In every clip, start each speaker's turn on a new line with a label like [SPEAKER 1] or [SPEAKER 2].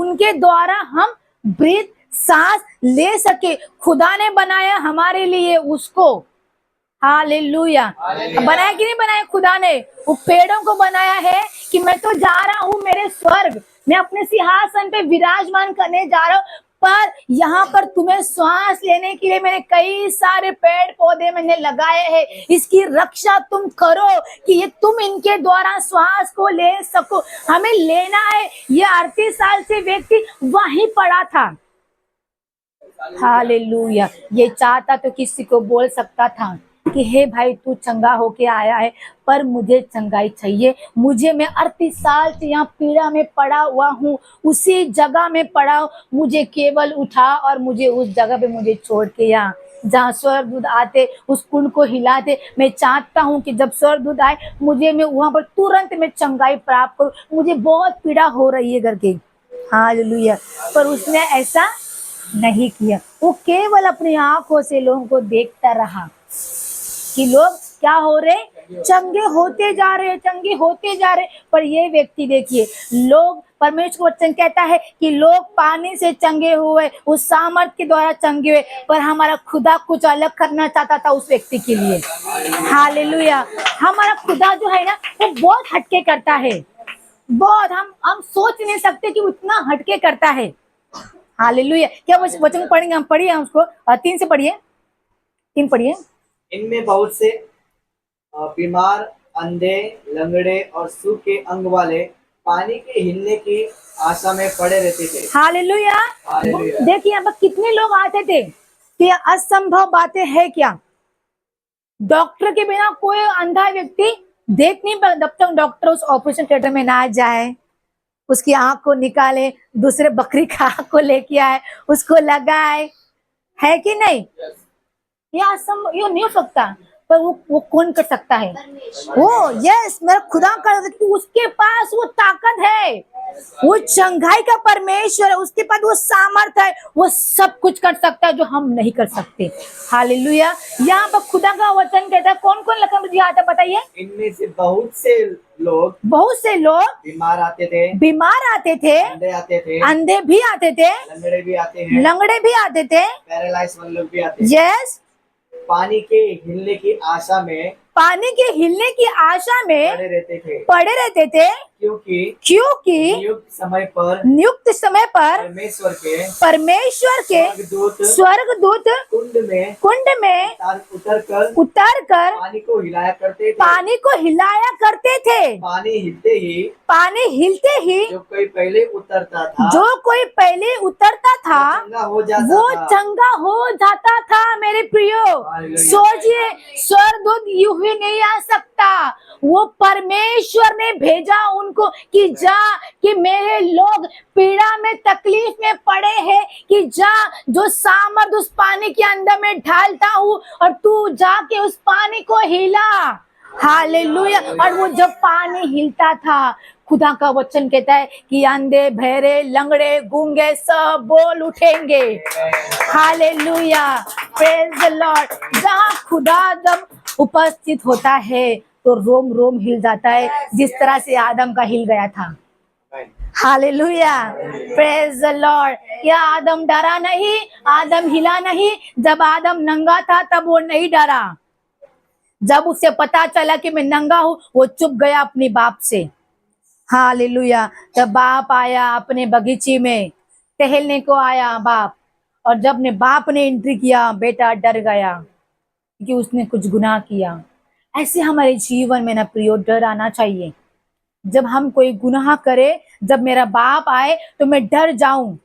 [SPEAKER 1] उनके द्वारा हम ब्रीथ सांस ले सके। खुदा ने बनाया हमारे लिए उसको। हालेलुया। बनाया कि नहीं बनाया खुदा ने? वो पेड़ों को बनाया है कि मैं तो जा रहा हूँ मेरे स्वर्ग, मैं अपने सिंहासन पे विराजमान करने जा रहा हूँ, पर यहाँ पर तुम्हें श्वास लेने के लिए मैंने कई सारे पेड़ पौधे मैंने लगाए हैं। इसकी रक्षा तुम करो कि ये तुम इनके द्वारा श्वास को ले सको। हमें लेना है। ये 38 साल से व्यक्ति वहीं पड़ा था। हालेलुया। ये चाहता तो किसी को बोल सकता था कि हे भाई तू चंगा होके आया है, पर मुझे चंगाई चाहिए। मुझे, मैं 38 साल से यहाँ पीड़ा में पड़ा हुआ हूँ, उसी जगह में पड़ा हूँ। मुझे केवल उठा और मुझे उस जगह पे मुझे छोड़ के यहाँ जहाँ स्वर्गदूत आते उस कुंड को हिलाते। मैं चाहता हूँ कि जब स्वर्गदूत आए मुझे, मैं वहां पर तुरंत में चंगाई प्राप्त करूँ। मुझे बहुत पीड़ा हो रही है करके। हालेलुया। पर उसने ऐसा नहीं किया। वो केवल अपनी आंखों से लोगों को देखता रहा कि लोग क्या हो रहे, चंगे होते जा रहे, चंगे होते जा रहे। पर ये व्यक्ति देखिए, लोग, परमेश्वर वचन कहता है कि लोग पानी से चंगे हुए, उस सामर्थ के द्वारा चंगे हुए, पर हमारा खुदा कुछ अलग करना चाहता था उस व्यक्ति के लिए। हालेलुया। हमारा खुदा जो है ना, वो बहुत हटके करता है। बहुत, हम सोच नहीं सकते कि वो इतना हटके करता है। हालेलुया। क्या वचन पढ़ेंगे? हम पढ़िए हम उसको 3 से पढ़िए, 3 पढ़िए।
[SPEAKER 2] इनमें बहुत से बीमार, अंधे, लंगड़े और सूखे अंग वाले पानी के हिलने की आशा में पड़े रहते थे।
[SPEAKER 1] हालेलुया। देखिए यहाँ पर कितने लोग आते थे कि असंभव बातें है क्या? डॉक्टर के बिना कोई अंधा व्यक्ति देख नहीं पाता जब तक डॉक्टर उस ऑपरेशन थिएटर में ना जाए, उसकी आंख को निकाले, दूसरे बकरी का आंख को लेके आए, उसको लगाए, है कि नहीं? ये असंभव, ये नहीं हो सकता। पर वो कौन कर सकता है? वो, यस, मेरा खुदा कर सकता है। उसके पास वो ताकत है, वो चंगाई का परमेश्वर है, उसके पास वो सामर्थ है, वो सब कुछ कर सकता है जो हम नहीं कर सकते। हालेलुया। यहाँ पर खुदा का वचन कहता है, कौन कौन लखन जी आता बताइए?
[SPEAKER 2] इनमें से बहुत से लोग
[SPEAKER 1] बीमार आते थे, अंधे भी आते थे, लंगड़े भी आते थे,
[SPEAKER 2] पैरालाइज लोग भी आते थे।
[SPEAKER 1] यस।
[SPEAKER 2] पानी के हिलने की आशा में
[SPEAKER 1] पड़े रहते थे, क्योंकि नियुक्त समय पर परमेश्वर के स्वर्गदूत कुंड में उतर कर
[SPEAKER 2] पानी को हिलाया करते थे।
[SPEAKER 1] पानी हिलते ही
[SPEAKER 2] जो कोई पहले उतरता था
[SPEAKER 1] वो चंगा हो जाता था। मेरे प्रियो, सोचिए, स्वर्गदूत यूं ही नहीं आ सकता। वो परमेश्वर ने भेजा उनको कि जा, कि मेरे लोग पीड़ा में, तकलीफ में पड़े हैं, कि जा, जो सामर्थ उस पानी के अंदर में ढालता हूँ और तू जाके उस पानी को हिला। हालेलुया। और वो जब पानी हिलता था, खुदा का वचन कहता है कि अंधे, बहरे, लंगड़े, गूंगे सब बोल उठेंगे। Hallelujah, praise the Lord. जहाँ खुदा जब उपस्थित होता है तो रोम रोम हिल जाता है, जिस तरह से आदम का हिल गया था। Hallelujah, praise the Lord. क्या आदम डरा नहीं? आदम हिला नहीं? जब आदम नंगा था तब वो नहीं डरा। जब उसे पता चला कि मैं नंगा हूं, वो चुप गया अपने बाप से। हालेलुया। जब बाप आया अपने बगीचे में टहलने को आया बाप, और जब ने बाप ने एंट्री किया, बेटा डर गया कि उसने कुछ गुनाह किया। ऐसे हमारे जीवन में ना प्रियो, डर आना चाहिए। जब हम कोई गुनाह करे, जब मेरा बाप आए तो मैं डर जाऊं।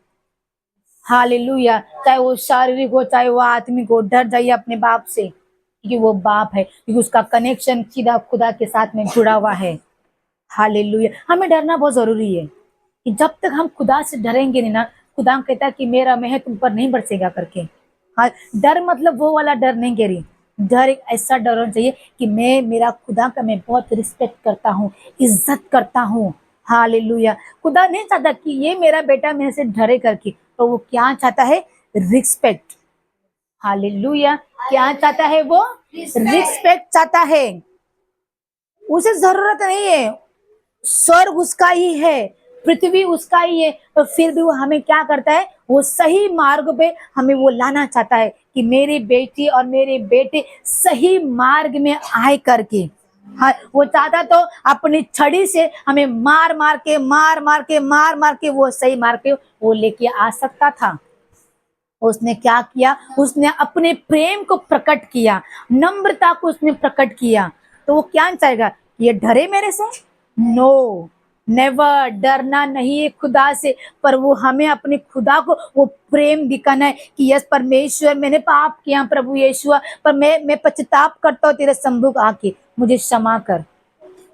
[SPEAKER 1] हालेलुया। चाहे वो शारीरिक हो, चाहे वो आत्मिक हो, डर जाइए अपने बाप से, क्योंकि वो बाप है, क्योंकि उसका कनेक्शन सीधा खुदा के साथ में जुड़ा हुआ है। हालेलुया। हमें डरना बहुत जरूरी है कि जब तक हम खुदा से डरेंगे नहीं ना, खुदा कहता है कि मेरा मेह तुम पर नहीं बरसेगा करके। हाँ, डर मतलब वो वाला डर नहीं कह रही। डर एक ऐसा डर होना चाहिए कि मैं, मेरा खुदा का मैं बहुत रिस्पेक्ट करता हूँ, इज्जत करता हूँ। हालेलुया। खुदा नहीं चाहता कि ये मेरा बेटा मेरे से डरे करके, तो वो क्या चाहता है? रिस्पेक्ट। हालेलुया। क्या चाहता है वो? रिस्पेक्ट चाहता है। उसे जरूरत नहीं है, स्वर्ग उसका ही है, पृथ्वी उसका ही है, तो फिर भी वो हमें क्या करता है, वो सही मार्ग पे हमें वो लाना चाहता है कि मेरी बेटी और मेरे बेटे सही मार्ग में आए करके। हाँ, वो चाहता तो अपनी छड़ी से हमें मार मार के वो सही मार्ग पे वो लेके आ सकता था। उसने क्या किया, उसने अपने प्रेम को प्रकट किया, नम्रता को उसने प्रकट किया। तो वो क्या चाहेगा, ये डरे मेरे से? नो, नेवर, डरना नहीं है खुदा से, पर वो हमें अपने खुदा को वो प्रेम दिखाना है कि यस परमेश्वर मैंने पाप किया प्रभु यीशु, पर मैं पश्चाताप करता हूँ तेरे सम्मुख आके, मुझे क्षमा कर।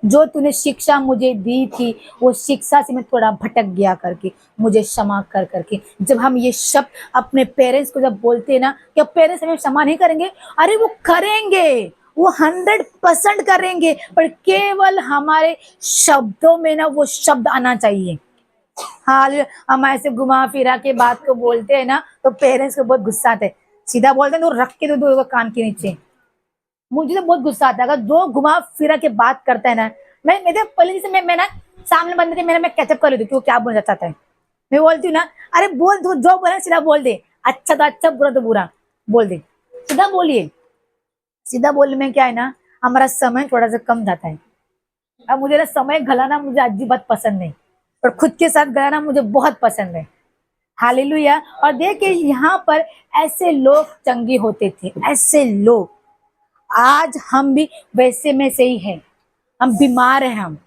[SPEAKER 1] जो तूने शिक्षा मुझे दी थी वो शिक्षा से मैं थोड़ा भटक गया करके, मुझे क्षमा कर करके। जब हम ये शब्द अपने पेरेंट्स को जब बोलते हैं ना, क्या पेरेंट्स हमें क्षमा नहीं करेंगे? अरे वो करेंगे, वो 100% करेंगे, पर केवल हमारे शब्दों में ना वो शब्द आना चाहिए। हाँ, हम ऐसे घुमा फिरा के बात को बोलते हैं ना, तो पेरेंट्स को बहुत गुस्सा आता है। सीधा बोलते हैं तो रख के तो दो कान के नीचे। मुझे तो बहुत गुस्सा आता है अगर जो घुमा फिरा के बात करता है ना। मैं मेरे पहले से मैं ना सामने बंदे के मैं कैचअप कर लेती हूँ, क्या बोलना चाहता है। मैं बोलती हूँ ना, अरे बोल, तू जो बोला सीधा बोल दे, अच्छा तो अच्छा, बुरा तो बुरा बोल दे, सीधा बोलिए। सीधा बोलने में क्या है ना, हमारा समय थोड़ा सा कम जाता है। अब मुझे ना समय गलाना मुझे अजीब पसंद नहीं, पर खुद के साथ गलाना मुझे बहुत पसंद है। हालेलुया। और देखिए यहाँ पर ऐसे लोग चंगे होते थे, ऐसे लोग। आज हम भी वैसे में से ही हैं। हम बीमार हैं,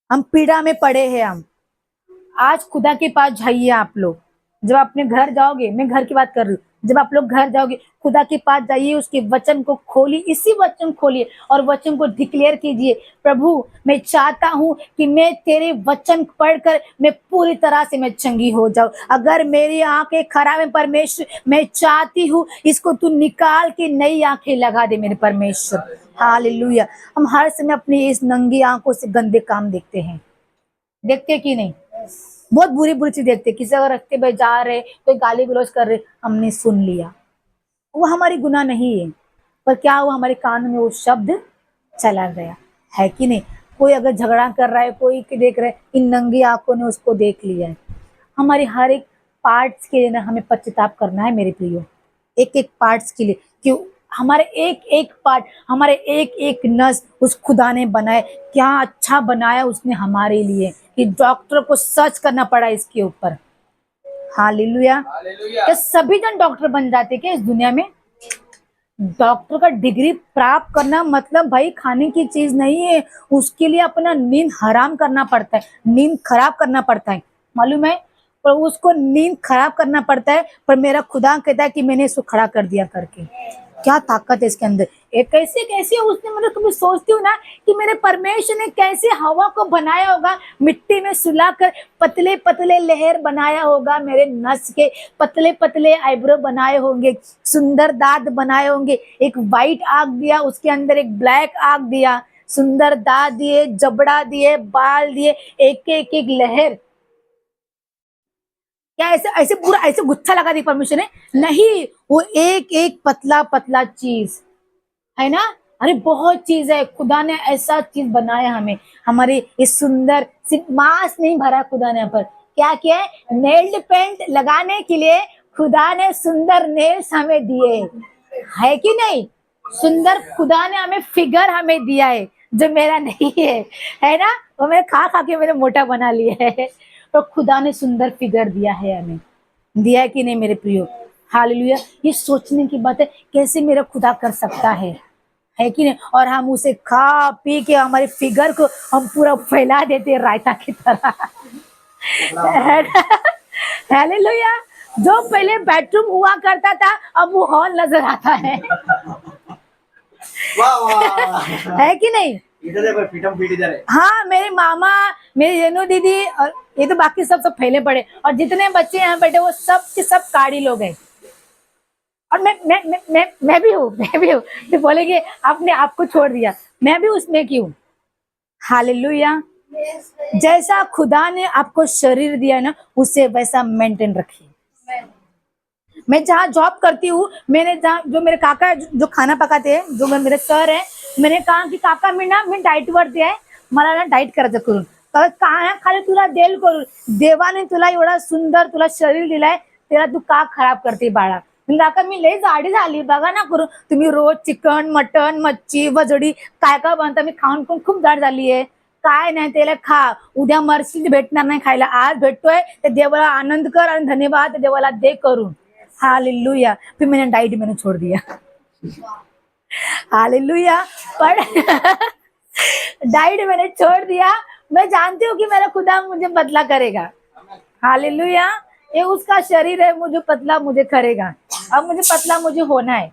[SPEAKER 1] हम पीड़ा में पड़े हैं। हम आज खुदा के पास जाइए आप लोग। जब अपने घर जाओगे, मैं घर की बात कर रही हूँ, जब आप लोग घर जाओगे खुदा के पास जाइए, उसके वचन को खोलिए, इसी वचन खोलिए और वचन को डिक्लेयर कीजिए, प्रभु मैं चाहता हूँ कि मैं तेरे वचन पढ़कर मैं पूरी तरह से मैं चंगी हो जाऊं। अगर मेरी आंखें खराब है परमेश्वर, मैं चाहती हूँ इसको तू निकाल के नई आंखें लगा दे मेरे परमेश्वर। हालेलुया। हम हर समय अपनी इस नंगी आंखों से गंदे काम देखते हैं, देखते कि नहीं? बहुत बुरी बुरी चीज देखते। किसी अगर रास्ते पे जा रहे, कोई गाली गलौज कर रहे, हमने सुन लिया, वो हमारी गुनाह नहीं है, पर क्या वो हमारे कान में वो शब्द चला गया, है कि नहीं? कोई अगर झगड़ा कर रहा है, कोई के देख रहे, इन नंगी आंखों ने उसको देख लिया है। हमारी हर एक पार्ट्स के लिए ना हमें पश्चाताप करना है मेरे प्रियो, एक एक पार्ट्स के लिए। क्यों? हमारे एक एक पार्ट, हमारे एक एक नस उस खुदा ने बनाए। क्या अच्छा बनाया उसने हमारे लिए कि डॉक्टर को सर्च करना पड़ा इसके ऊपर। हालेलुया। क्या सभी जन डॉक्टर बन जाते क्या इस दुनिया में? डॉक्टर का डिग्री प्राप्त करना मतलब भाई खाने की चीज नहीं है। उसके लिए अपना नींद हराम करना पड़ता है, नींद खराब करना पड़ता है, मालूम है? पर उसको नींद खराब करना पड़ता है, पर मेरा खुदा कहता है कि मैंने इसको खड़ा कर दिया करके। क्या ताकत है इसके अंदर! एक कैसे कैसे उसने, मतलब कभी सोचती हूँ ना कि मेरे परमेश्वर ने कैसे हवा को बनाया होगा, मिट्टी में सुलाकर पतले पतले लहर बनाया होगा, मेरे नस के पतले पतले आईब्रो बनाए होंगे, सुंदर दांत बनाए होंगे, एक व्हाइट आग दिया, उसके अंदर एक ब्लैक आग दिया, सुंदर दांत दिए, जबड़ा दिए, बाल दिए, एक एक लहर। क्या ऐसे ऐसे पूरा ऐसे गुच्छा लगा दी परमेश्वर ने? नहीं, वो एक एक पतला पतला चीज है ना। अरे बहुत चीज है, खुदा ने ऐसा चीज बनाया हमें, हमारे इस सुंदर, सिर्फ मांस नहीं भरा खुदा ने पर क्या किया है, नेल्ड पेंट लगाने के लिए खुदा ने सुंदर नेल्स हमें दिए, है कि नहीं? सुंदर खुदा ने हमें फिगर हमें दिया है जो मेरा नहीं है ना? वो मैंने खा खा के मैंने मोटा बना लिया है, तो खुदा ने सुंदर फिगर दिया है हमें, दिया है कि नहीं मेरे प्रियो? हालेलुया। ये सोचने की बात है, कैसे मेरा खुदा कर सकता है कि नहीं? और हम उसे खा पी के हमारे फिगर को हम पूरा फैला देते हैं रायता की तरह। हालेलुया। जो पहले बेडरूम हुआ करता था अब वो हॉल नजर आता है।
[SPEAKER 2] वाह वाह,
[SPEAKER 1] है कि नहीं?
[SPEAKER 2] इधर है पर पीठम पीठ इधर है।
[SPEAKER 1] हाँ, मेरे मामा, मेरी रेनू दीदी और ये तो बाकी सब सब फैले पड़े, और जितने बच्चे यहाँ बैठे वो सब के सब काड़ी लोग हैं। और मैं भी हूँ, मैं भी हूँ। तो बोलेंगे आपने आपको छोड़ दिया, मैं भी उसमें की हूँ। हालेलुया। जैसा खुदा ने आपको शरीर दिया ना, उसे वैसा मेंटेन रखिए। मैं जहाँ जॉब करती हूँ, मैंने जहाँ जो मेरे काका जो खाना पकाते हैं, जो मेरे सर है, मैंने कहा की काका मी डाएट वरती आहे, मला ना डाएट करायचं करून, काय खाली तुला देईल करून. देवाने तुला एवढा सुंदर तुला शरीर दिलाय, त्याला तू का खराब करते बाळा. म्हणजे आता मी लय जाडी झाली बघा ना करून. तुम्ही रोज चिकन मटन मच्छी वजडी काय काय बनता, मी खाऊन पण खूप जाड झालीये. काय नाही त्याला खा, उद्या मरशील भेटणार नाही खायला. आज भेटतोय ते देवाला आनंद कर आणि धन्यवाद देवाला दे करून. हालेलुया. फिर मैंने डाइट मैंने छोड़ दिया. हालेलुया. पर डाइट मैंने छोड़ दिया. मैं जानती हूँ कि मेरा खुदा मुझे पतला करेगा. हालेलुया. ये उसका शरीर है, मुझे पतला मुझे करेगा. अब मुझे पतला मुझे होना है,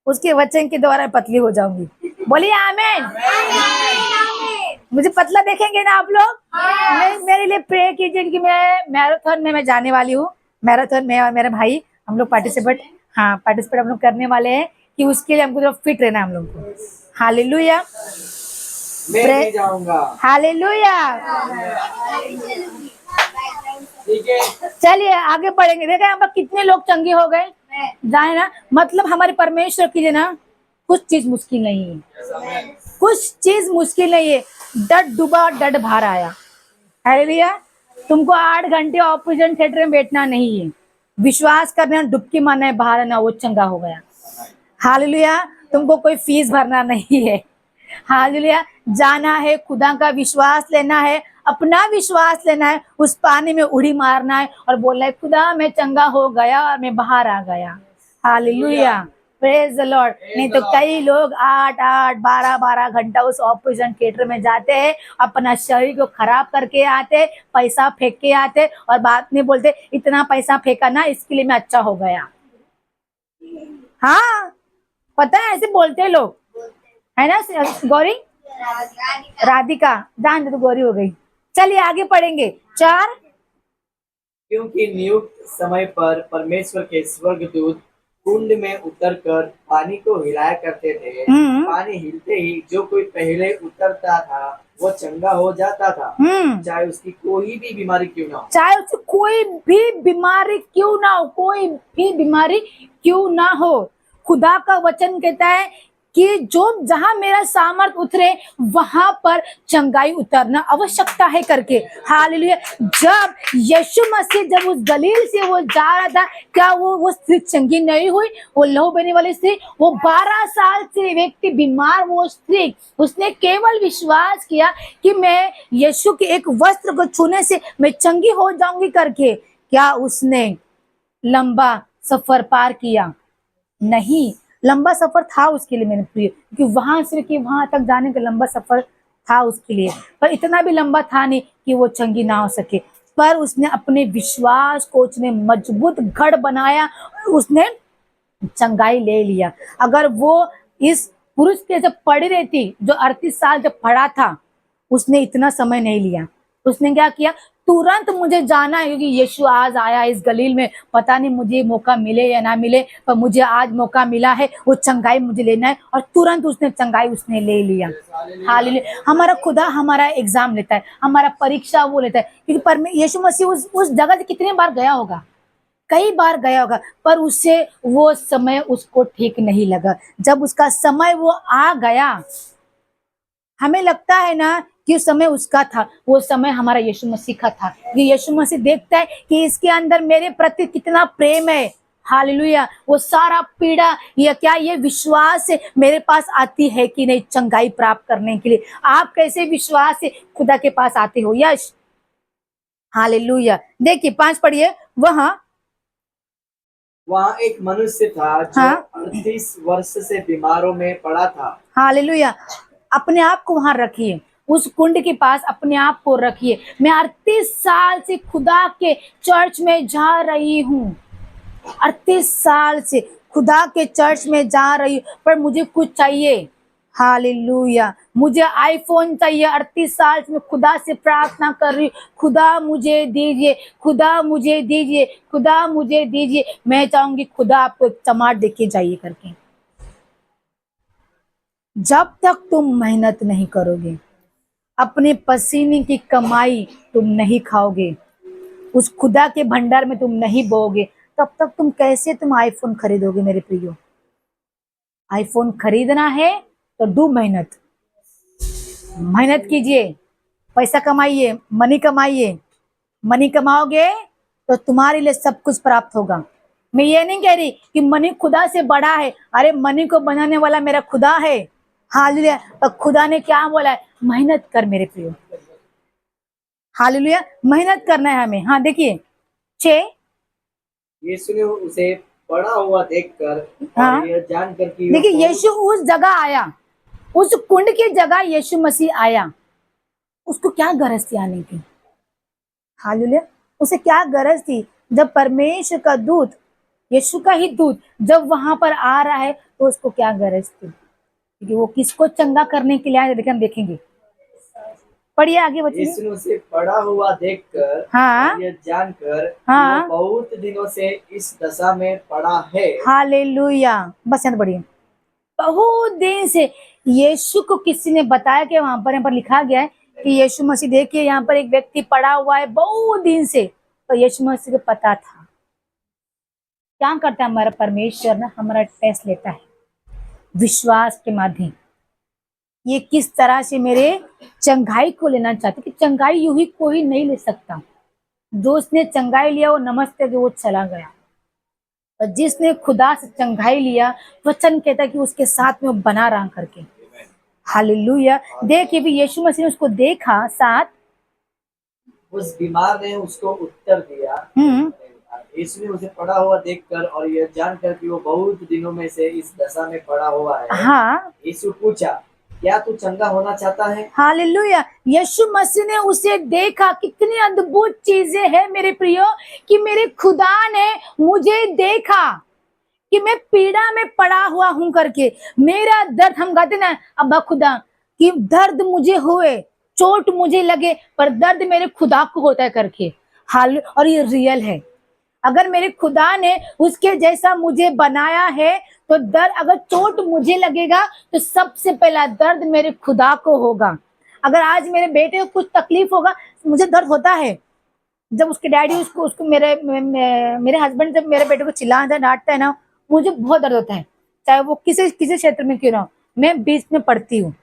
[SPEAKER 1] उसके वचन के द्वारा पतली हो जाऊंगी. बोलिए आमीन. मुझे पतला देखेंगे ना आप लोग. मेरे लिए प्रे कीजिए कि मैं मैराथन में मैं जाने वाली हूँ. मैराथन में और मेरे भाई हम लोग पार्टिसिपेट हम लोग करने वाले हैं, कि उसके लिए हमको फिट रहना है हम लोग को. हालेलुया.
[SPEAKER 2] मैं भी जाऊंगा.
[SPEAKER 1] हालेलुया.
[SPEAKER 2] ठीक है.
[SPEAKER 1] चलिए आगे बढ़ेंगे. देखा यहाँ पर कितने लोग चंगे हो गए जाए ना. मतलब हमारे परमेश्वर की जो ना कुछ चीज मुश्किल नहीं है, कुछ चीज मुश्किल नहीं है. डट डूबा डट बाहर आया. हालेलुया. तुमको 8 घंटे ऑपरेशन थिएटर में बैठना नहीं है, विश्वास करना, डुबकी मारना है, बाहर आना, वो चंगा हो गया. हालेलुया. तुमको कोई फीस भरना नहीं है. हालेलुया. जाना है, खुदा का विश्वास लेना है, अपना विश्वास लेना है, उस पानी में उड़ी मारना है और बोलना है खुदा मैं चंगा हो गया और मैं बाहर आ गया. हालेलुया. Praise the Lord. नहीं तो कई लोग 8-8 12-12 घंटा उस ऑपरेशन थिएटर में जाते हैं, अपना शरीर को खराब करके आते, पैसा फेंक के आते और बाद में बोलते इतना पैसा फेंका ना इसके लिए मैं अच्छा हो गया. हाँ पता है ऐसे बोलते हैं लोग, है ना. गौरी राधिका जान दे तो गौरी हो गई. चलिए आगे पढ़ेंगे. 4.
[SPEAKER 2] क्योंकि नियुक्त समय पर परमेश्वर के स्वर्गदूत कुंड में उतरकर पानी को हिलाया करते थे. पानी हिलते ही जो कोई पहले उतरता था वो चंगा हो जाता था, चाहे उसकी कोई भी बीमारी क्यों ना हो.
[SPEAKER 1] चाहे उसकी कोई भी बीमारी क्यों ना हो, कोई भी बीमारी क्यों ना हो. खुदा का वचन कहता है कि जो जहां मेरा सामर्थ उतरे वहां पर चंगाई उतरना आवश्यकता है करके. हालेलुया. जब यीशु मसीह जब उस गलील से वो जा रहा था, क्या वो स्त्री चंगी नहीं हुई. वो लहू बहने वाली स्त्री, वो 12 साल से व्यक्ति बीमार, वो स्त्री, उसने केवल विश्वास किया कि मैं यीशु के एक वस्त्र को छूने से मैं चंगी हो जाऊंगी करके. क्या उसने लंबा सफर पार किया? नहीं. लंबा सफर था उसके लिए मेरे प्रिय, क्योंकि वहां से कि वहां तक जाने का लंबा सफर था उसके लिए, पर इतना भी लंबा था नहीं कि वो चंगी ना हो सके. पर उसने अपने विश्वास को उसने मजबूत गढ़ बनाया, उसने चंगाई ले लिया. अगर वो इस पुरुष के जब पड़ी रहती जो 38 साल जब पड़ा था, उसने इतना समय नहीं लिया. उसने क्या किया, तुरंत मुझे जाना है क्योंकि यीशु आज आया इस गलील में, पता नहीं मुझे मौका मिले या ना मिले, पर मुझे आज मौका मिला है, वो चंगाई मुझे लेना है. और तुरंत उसने चंगाई उसने ले लिया. हालेलुया. हमारा खुदा हमारा एग्जाम लेता है, हमारा परीक्षा वो लेता है, क्योंकि यीशु मसीह उस जगह से कितने बार गया होगा, कई बार गया होगा, पर उससे वो समय उसको ठीक नहीं लगा. जब उसका समय वो आ गया, हमें लगता है ना कि उस समय उसका था, वो समय हमारा यीशु मसीह का था. ये यीशु मसीह देखता है कि इसके अंदर मेरे प्रति कितना प्रेम है. हालेलुया. वो सारा पीड़ा या क्या ये विश्वास से मेरे पास आती है कि नहीं चंगाई प्राप्त करने के लिए. आप कैसे विश्वास से खुदा के पास आते हो? यश. हालेलुया. देखिए 5 पढ़िए.
[SPEAKER 2] वहाँ एक मनुष्य था जो 38 वर्ष से बीमारों में पड़ा था.
[SPEAKER 1] हालेलुया. अपने आप को वहां रखिए, उस कुंड के पास अपने आप को रखिए. मैं 38 साल से खुदा के चर्च में जा रही हूँ, 38 साल से खुदा के चर्च में जा रही हूँ, पर मुझे कुछ चाहिए. हालेलुया. मुझे आईफोन चाहिए. 38 साल से मैं खुदा से प्रार्थना कर रही हूँ, खुदा मुझे दीजिए, खुदा मुझे दीजिए, खुदा मुझे दीजिए. मैं चाहूंगी खुदा आपको एक चमाट देके जाइए करके. जब तक तुम मेहनत नहीं करोगे, अपने पसीने की कमाई तुम नहीं खाओगे, उस खुदा के भंडार में तुम नहीं बोओगे, तब तक तुम कैसे आईफोन खरीदोगे मेरे प्रियो? आईफोन खरीदना है तो डू मेहनत, मेहनत कीजिए, पैसा कमाइए, मनी कमाइए, मनी कमाओगे तो तुम्हारे लिए सब कुछ प्राप्त होगा। मैं ये नहीं कह रही कि मनी खुदा से बड़ा है, अरे मनी को बनाने वाला मेरा खुदा है। हालेलुया। और खुदा ने क्या बोला है? मेहनत कर मेरे प्रियो। हालेलुया, मेहनत करना है हमें। हाँ देखिए 6।
[SPEAKER 2] यीशु ने उसे पड़ा हुआ देखकर
[SPEAKER 1] हाँ।
[SPEAKER 2] और यह जानकर कि
[SPEAKER 1] देखिए यीशु उस जगह आया, उस कुंड की जगह यीशु मसीह आया। उसको क्या गरज थी आने की? हालेलुया। उसे क्या गरज थी? जब परमेश्वर का दूत, यीशु का ही दूत जब वहां पर आ रहा है तो उसको क्या गरज थी? क्योंकि वो किसको चंगा करने के लिए आया, देखिए हम देखेंगे। पढ़िए आगे बच्चे।
[SPEAKER 2] यीशु ने उसे पड़ा हुआ देखकर
[SPEAKER 1] हाँ।
[SPEAKER 2] और यह जानकर
[SPEAKER 1] हाँ।
[SPEAKER 2] कि वो बहुत दिनों से इस दशा में पड़ा है।
[SPEAKER 1] हालेलुया। बस यहाँ बढ़िए। बहुत दिन से यीशु को किसी ने बताया कि वहां पर यहाँ पर लिखा गया है कि यीशु मसीह, देखिए यहाँ पर एक व्यक्ति पड़ा हुआ है बहुत दिन से। तो यीशु मसीह को पता था। क्या करता है हमारा परमेश्वर ना? हमारा टेस्ट लेता है विश्वास के माध्यम। ये किस तरह से मेरे चंगाई को लेना चाहते, कि चंगाई यूं ही कोई नहीं ले सकता। जो उसने चंगाई लिया वो नमस्ते जो वो चला गया, और जिसने खुदा से चंगाई लिया वचन कहता है कि उसके साथ में वो बना रहा करके। हालेलुया। देखिए भी यीशु मसीह ने उसको देखा। 7।
[SPEAKER 2] उस बीमार ने उसको उत्तर दिया। यीशु ने उसे पड़ा हुआ देखकर और यह जानकर कि वो बहुत दिनों में से इस दशा में पड़ा हुआ है।
[SPEAKER 1] हाँ।
[SPEAKER 2] यीशु पूछा, क्या तू चंगा होना चाहता है?
[SPEAKER 1] हालेलुया। यीशु मसीह ने उसे देखा। कितनी अद्भुत चीजें हैं मेरे प्रियो, कि मेरे खुदा ने मुझे देखा कि मैं पीड़ा में पड़ा हुआ हूं करके। मेरा दर्द, हम गाते ना अब्बा खुदा, कि दर्द मुझे हुए, चोट मुझे लगे, पर दर्द मेरे खुदा को होता है करके। हाल और ये रियल है। अगर मेरे खुदा ने उसके जैसा मुझे बनाया है तो दर्द, अगर चोट मुझे लगेगा तो सबसे पहला दर्द मेरे खुदा को होगा। अगर आज मेरे बेटे को कुछ तकलीफ होगा, मुझे दर्द होता है। जब उसके डैडी उसको उसको मेरे हस्बैंड जब मेरे बेटे को चिल्लाता है, डांटता है ना, मुझे बहुत दर्द होता है। चाहे वो किसी किसी क्षेत्र में क्यों ना हो, मैं बीच में पढ़ती हूँ,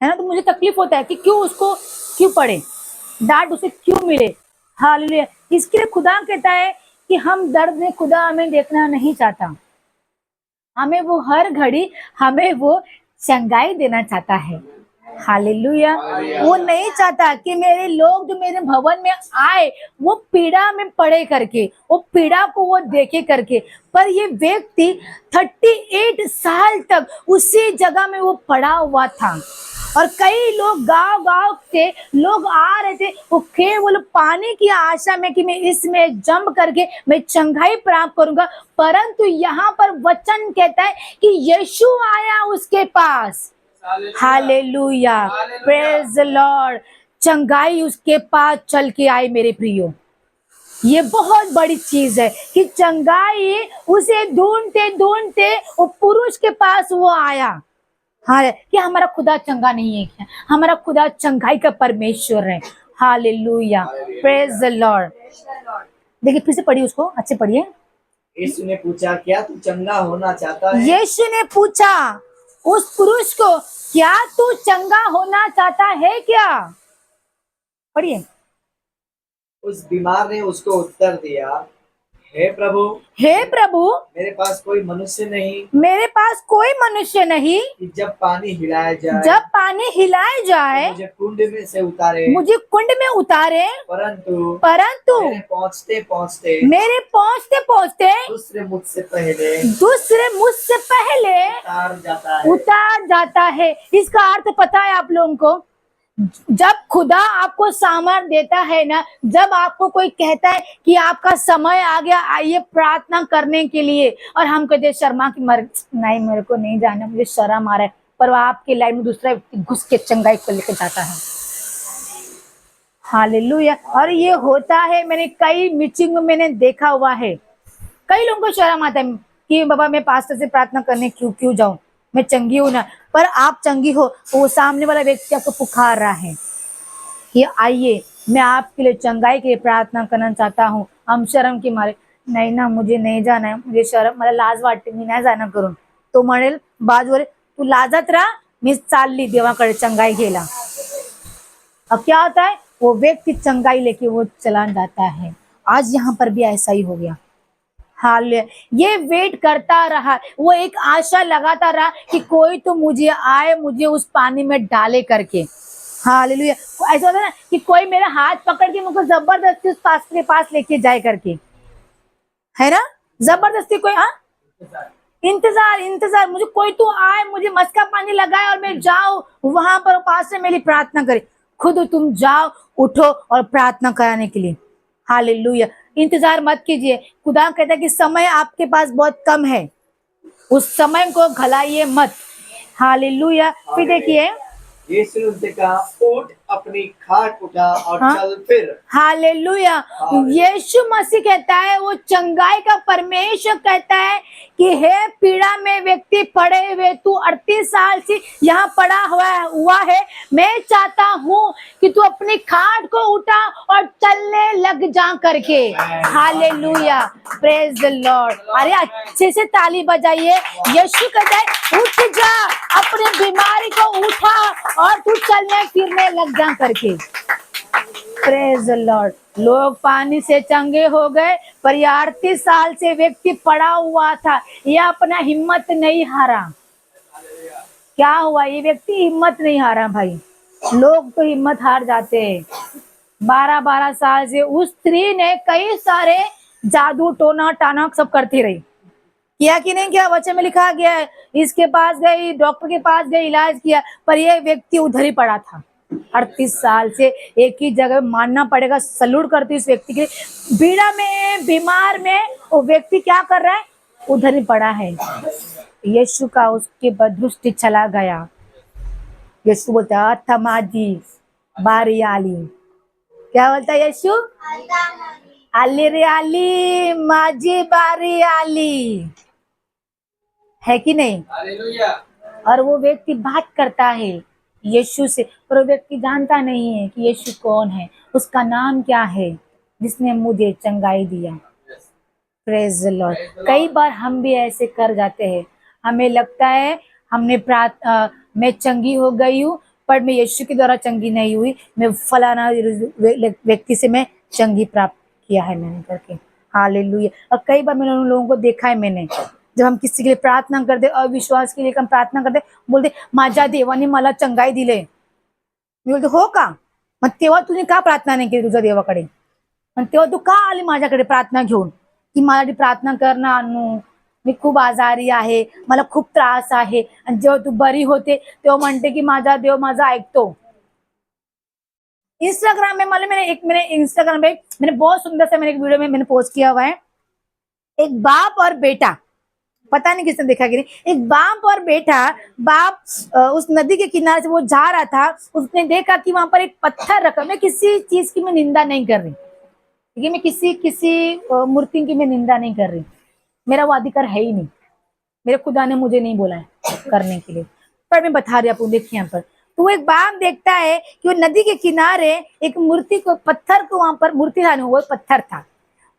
[SPEAKER 1] है ना, तो मुझे तकलीफ होता है कि क्यों उसको, क्यों पढ़े, डांट उसे क्यों मिले। हालेलुया। इसके लिए खुदा कहता है कि हम दर्द में खुदा हमें देखना नहीं चाहता। हमें वो हर घड़ी, हमें वो चंगाई देना चाहता है। हालेलुया। वो नहीं चाहता कि मेरे लोग जो मेरे भवन में आए वो पीड़ा में पड़े करके, वो पीड़ा को वो देखे करके। पर ये व्यक्ति 38 साल तक उसी जगह में वो पड़ा हुआ था। और कई लोग गांव गांव से लोग आ रहे थे, वो केवल पानी की आशा में कि मैं इसमें जंप करके मैं चंगाई प्राप्त करूंगा। परंतु यहाँ पर वचन कहता है कि यीशु आया उसके पास। Hallelujah, praise the Lord. चंगाई उसके पास चल के आई मेरे प्रियो। ये बहुत बड़ी चीज है कि चंगाई उसे ढूंढते ढूंढते वो पुरुष के पास वो आया। हाँ, कि हमारा खुदा चंगा नहीं है क्या? हमारा खुदा चंगाई का परमेश्वर है। Hallelujah, praise the Lord. देखिए फिर से पढ़िए उसको, अच्छे पढ़िए।
[SPEAKER 2] यीशु ने पूछा, क्या तू चंगा होना चाहता है?
[SPEAKER 1] यीशु ने पूछा उस पुरुष को, क्या तू चंगा होना चाहता है क्या? पढ़िए।
[SPEAKER 2] उस बीमार ने उसको उत्तर दिया, हे प्रभु,
[SPEAKER 1] हे प्रभु,
[SPEAKER 2] मेरे पास कोई मनुष्य नहीं,
[SPEAKER 1] मेरे पास कोई मनुष्य नहीं
[SPEAKER 2] कि जब पानी हिलाया जाए,
[SPEAKER 1] जब पानी हिलाए जाए
[SPEAKER 2] मुझे कुंड में से उतारे,
[SPEAKER 1] मुझे कुंड में उतारे,
[SPEAKER 2] परंतु
[SPEAKER 1] मेरे
[SPEAKER 2] पहुँचते पहुँचते
[SPEAKER 1] दूसरे मुझसे पहले उतार जाता है। इसका अर्थ पता है आप लोगों को? जब खुदा आपको सामर्थ देता है ना, जब आपको कोई कहता है कि आपका समय आ गया, आइए प्रार्थना करने के लिए, और हम कहते शर्मा की नहीं, मेरे को नहीं जाना, मुझे शर्म आ रहा है, पर वो आपके लाइन में दूसरा व्यक्ति घुस के चंगाई को लेकर जाता है। हालेलुया। और ये होता है, मैंने कई मीटिंग में मैंने देखा हुआ है। कई लोगों को शर्म आता है कि बाबा मैं पास्टर से प्रार्थना करने क्यों जाऊं, मैं चंगी हूं ना। पर आप चंगी हो, वो सामने वाला व्यक्ति आपको पुकार रहा है कि आइए मैं आपके लिए चंगाई के लिए प्रार्थना करना चाहता हूँ। हम शर्म के मारे, नाही ना, मुझे नहीं जाना है, मुझे शर्म, मला लाज वाटते, मी नाही जाणार करून. तो म्हणेल बाजूवर, तू लाजत राहा, मी चालली देवाकडे चंगाई घ्यायला. अब क्या होता है, वो व्यक्ति चंगाई लेके वो चला जाता है। आज यहाँ पर भी ऐसा ही हो गया। हालेलुया। ये वेट करता रहा, वो एक आशा लगाता रहा कि कोई तो मुझे आए, मुझे उस पानी में डाले करके। हालेलुया। ऐसा होता है ना कि कोई मेरा हाथ पकड़ के मुझको जबरदस्ती उस पास के पास लेके जाए करके, है ना, जबरदस्ती कोई। हाँ, इंतजार इंतजार, मुझे कोई तो आए, मुझे मस्का पानी लगाए और मैं जाऊं वहां पर पास से मेरी प्रार्थना करे। खुद तुम जाओ, उठो और प्रार्थना कराने के लिए। हालेलुया। इंतजार मत कीजिए। खुदा कहता है कि समय आपके पास बहुत कम है, उस समय को घलाइए मत। हालेलुया। फिर देखिए,
[SPEAKER 2] यीशु ने उनसे कहा, उठ, अपनी खाट उठा और
[SPEAKER 1] हाँ?
[SPEAKER 2] चल फिर।
[SPEAKER 1] हालेलुया। यीशु मसीह कहता है, वो चंगाई का परमेश्वर कहता है कि हे पीड़ा में व्यक्ति पड़े हुए, तू 38 साल से यहाँ पड़ा हुआ है, मैं चाहता हूँ कि तू अपनी खाट को उठा और चलने लग जा करके। हालेलुया। Praise the Lord. अरे अच्छे से ताली बजाइए। यीशु कहता है, उठ जा, अपनी बीमारी को उठा और तू चलने फिरने लग जा करके। Praise the Lord. लोग पानी से चंगे हो गए, पर ये 38 साल से व्यक्ति पड़ा हुआ था, ये अपना हिम्मत नहीं हारा। क्या हुआ, ये व्यक्ति हिम्मत नहीं हारा भाई। लोग तो हिम्मत हार जाते हैं। 12-12 साल से उस स्त्री ने कई सारे जादू टोना टाना सब करती रही, किया कि नहीं किया, बच्चे में लिखा गया है। इसके पास गई, डॉक्टर के पास गई, इलाज किया, पर यह व्यक्ति उधर ही पड़ा था 38 साल से एक ही जगह। मानना पड़ेगा, सल्यूट करती उस व्यक्ति के। पीड़ा में, बीमार में वो व्यक्ति क्या कर रहा है, उधर ही पड़ा है। यीशु का उसके पर दृष्टि चला गया। यीशु बोलता, थमाजी बारी आली। क्या बोलता है यीशु, आली रे आली, माजी बारी आली, है कि नहीं।
[SPEAKER 2] हालेलुया।
[SPEAKER 1] और वो व्यक्ति बात करता है यीशु से, पर वो व्यक्ति जानता नहीं है कि यीशु कौन है, उसका नाम क्या है, जिसने मुझे चंगाई दिया। Praise the Lord. कई बार हम भी ऐसे कर जाते हैं, हमें लगता है हमने मैं चंगी हो गई हूँ, पर मैं यीशु के द्वारा चंगी नहीं हुई, मैं फलाना व्यक्ति से मैं चंगी प्राप्त किया है मैंने करके। हालेलुया। और कई बार मैंने उन लोगों को देखा है, मैंने जब हम किसी के लिए प्रार्थना करते, अविश्वास के लिए हम प्रार्थना करते, बोलते माझ्या देवाने मला चंगाई दिले। मी बोलते हो का, मग तेव्हा तुम्ही का प्रार्थना नाही केली तुझ्या देवाकडे, आणि तेव्हा तू का आली माझ्याकडे प्रार्थना घेऊन की माझ्यासाठी प्रार्थना कर ना अनु, मी खूप आजारी आहे, मला खूप त्रास आहे। आणि जेव्हा तू बरी होते तेव्हा म्हणते की माझा देव माझा ऐकतो। इंस्टाग्राम में मैंने इंस्टाग्राम पे मैंने बहुत सुंदर सा मैंने एक वीडियो में मैंने पोस्ट किया हुआ है, एक बाप और बेटा, पता नहीं किसने देखा कि नहीं, एक बाप और बेटा, बाप उस नदी के किनारे से वो जा रहा था, उसने देखा कि वहां पर एक पत्थर रखा। मैं किसी चीज की मैं निंदा नहीं कर रही, ठीक है, मैं किसी मूर्ति की मैं निंदा नहीं कर रही, मेरा वो अधिकार है ही नहीं, मेरे खुदा ने मुझे नहीं बोला है करने के लिए, पर मैं बता रही हूँ। देखिए यहाँ पर तो वो एक बाप देखता है कि वो नदी के किनारे एक मूर्ति को, पत्थर को, वहां पर मूर्ति था नहीं, वो पत्थर था,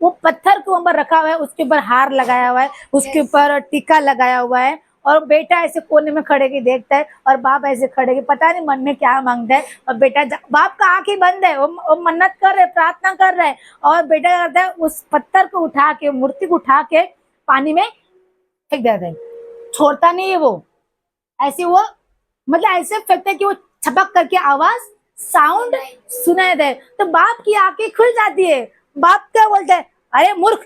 [SPEAKER 1] वो पत्थर को वहां पर रखा हुआ है, उसके ऊपर हार लगाया हुआ है, उसके ऊपर टीका लगाया हुआ है, और बेटा ऐसे कोने में खड़े के देखता है, और बाप ऐसे खड़े के पता नहीं मन में क्या मांगता है, और बेटा बाप का आंखें बंद है, वो मन्नत कर रहे, प्रार्थना कर रहा है, और बेटा क्या करता है, उस पत्थर को उठा के, मूर्ति को उठा के पानी में फेंक देता है, छोड़ता नहीं है वो, ऐसे वो मतलब ऐसे फेंकता है कि वो छपक करके आवाज साउंड सुनाई दे। तो बाप की आंखें खुल जाती है। बाप क्या बोलता है, अरे मूर्ख,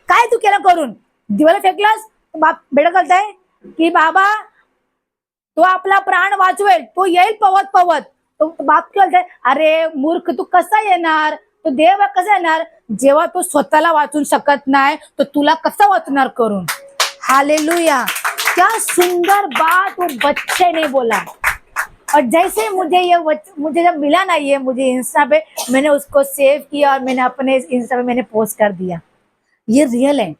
[SPEAKER 1] काय तू केलं करून, दिवाला फेकलास। तो बाप बेटा बोलता है की बाबा तो आपला प्राण वाचवेल, तो येईल पवत पवत। तो बाप काय बोलताय, अरे मूर्ख, तू कसा येणार, तो देव कसा येणार, जेव्हा तो स्वतःला वाचून शकत नाही तो तुला कसा वाचणार करून। हालेलुया। क्या सुंदर बात वो बच्चे ने बोला। और जैसे मुझे जब मिला ना ये, मुझे इंस्टा पे, मैंने उसको सेव किया और मैंने अपने इंस्टा पे मैंने पोस्ट कर दिया। ये रियल है।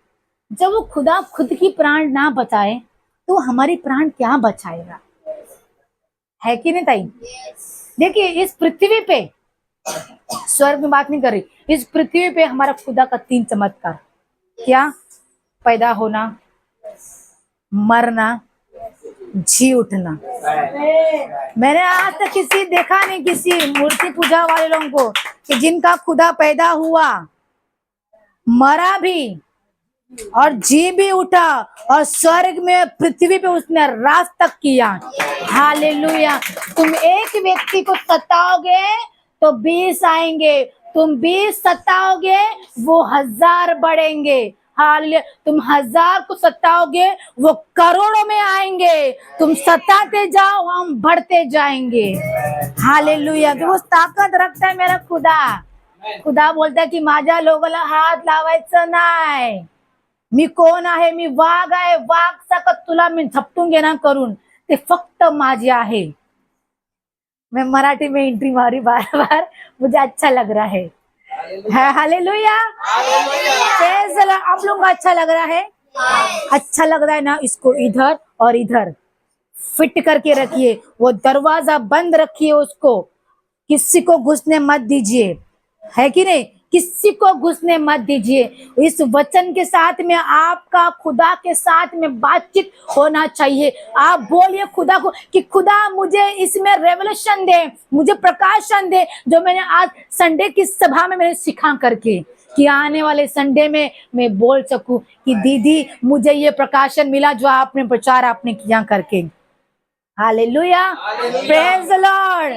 [SPEAKER 1] जब वो खुदा खुद की प्राण ना बचाए तो हमारी प्राण क्या बचाएगा, है कि नहीं ताई। देखिए इस पृथ्वी पे, स्वर्ग में बात नहीं कर रही, इस पृथ्वी पे हमारा खुदा का 3 चमत्कार, क्या, पैदा होना, मरना, जी उठना। मैंने आज तक किसी देखा नहीं, किसी मूर्ति पूजा वाले लोगों को, कि जिनका खुदा पैदा हुआ, मरा भी और जी भी उठा और स्वर्ग में पृथ्वी पे उसने राज तक किया। हालेलुया। तुम एक व्यक्ति को सताओगे तो 20 आएंगे, तुम 20 सताओगे वो 1000 बढ़ेंगे। हालेलुया। तुम 1000 को सताओगे वो करोड़ों में आएंगे। तुम सताते जाओ हम बढ़ते जाएंगे। हालेलुया। तो वो ताकत रखता है मेरा खुदा। खुदा बोलता है की माझ्या लोकाला हात लावायचं नाही, मी कोण आहे, मी वाघ आहे, वाघ सकत तुला मी झपटून घेणार करून, ते फक्त माझे आहे। मैं मराठी में एंट्री मारी बार बार, मुझे अच्छा लग रहा है। हालेलुया। Praise the Lord. आप लोगों को अच्छा लग रहा है? अच्छा लग रहा है ना? इसको इधर और इधर फिट करके रखिए, वो दरवाजा बंद रखिए, उसको किसी को घुसने मत दीजिए, है कि नहीं? किसी को घुसने मत दीजिए। इस वचन के साथ में आपका खुदा के साथ में बातचीत होना चाहिए। आप बोलिए खुदा को कि खुदा मुझे इसमें रेवलेशन दे, मुझे प्रकाशन दे, जो मैंने आज संडे की सभा में मैंने सीखा करके, कि आने वाले संडे में मैं बोल सकूं कि दीदी मुझे ये प्रकाशन मिला जो आपने प्रचार आपने किया करके। Hallelujah. Praise the Lord.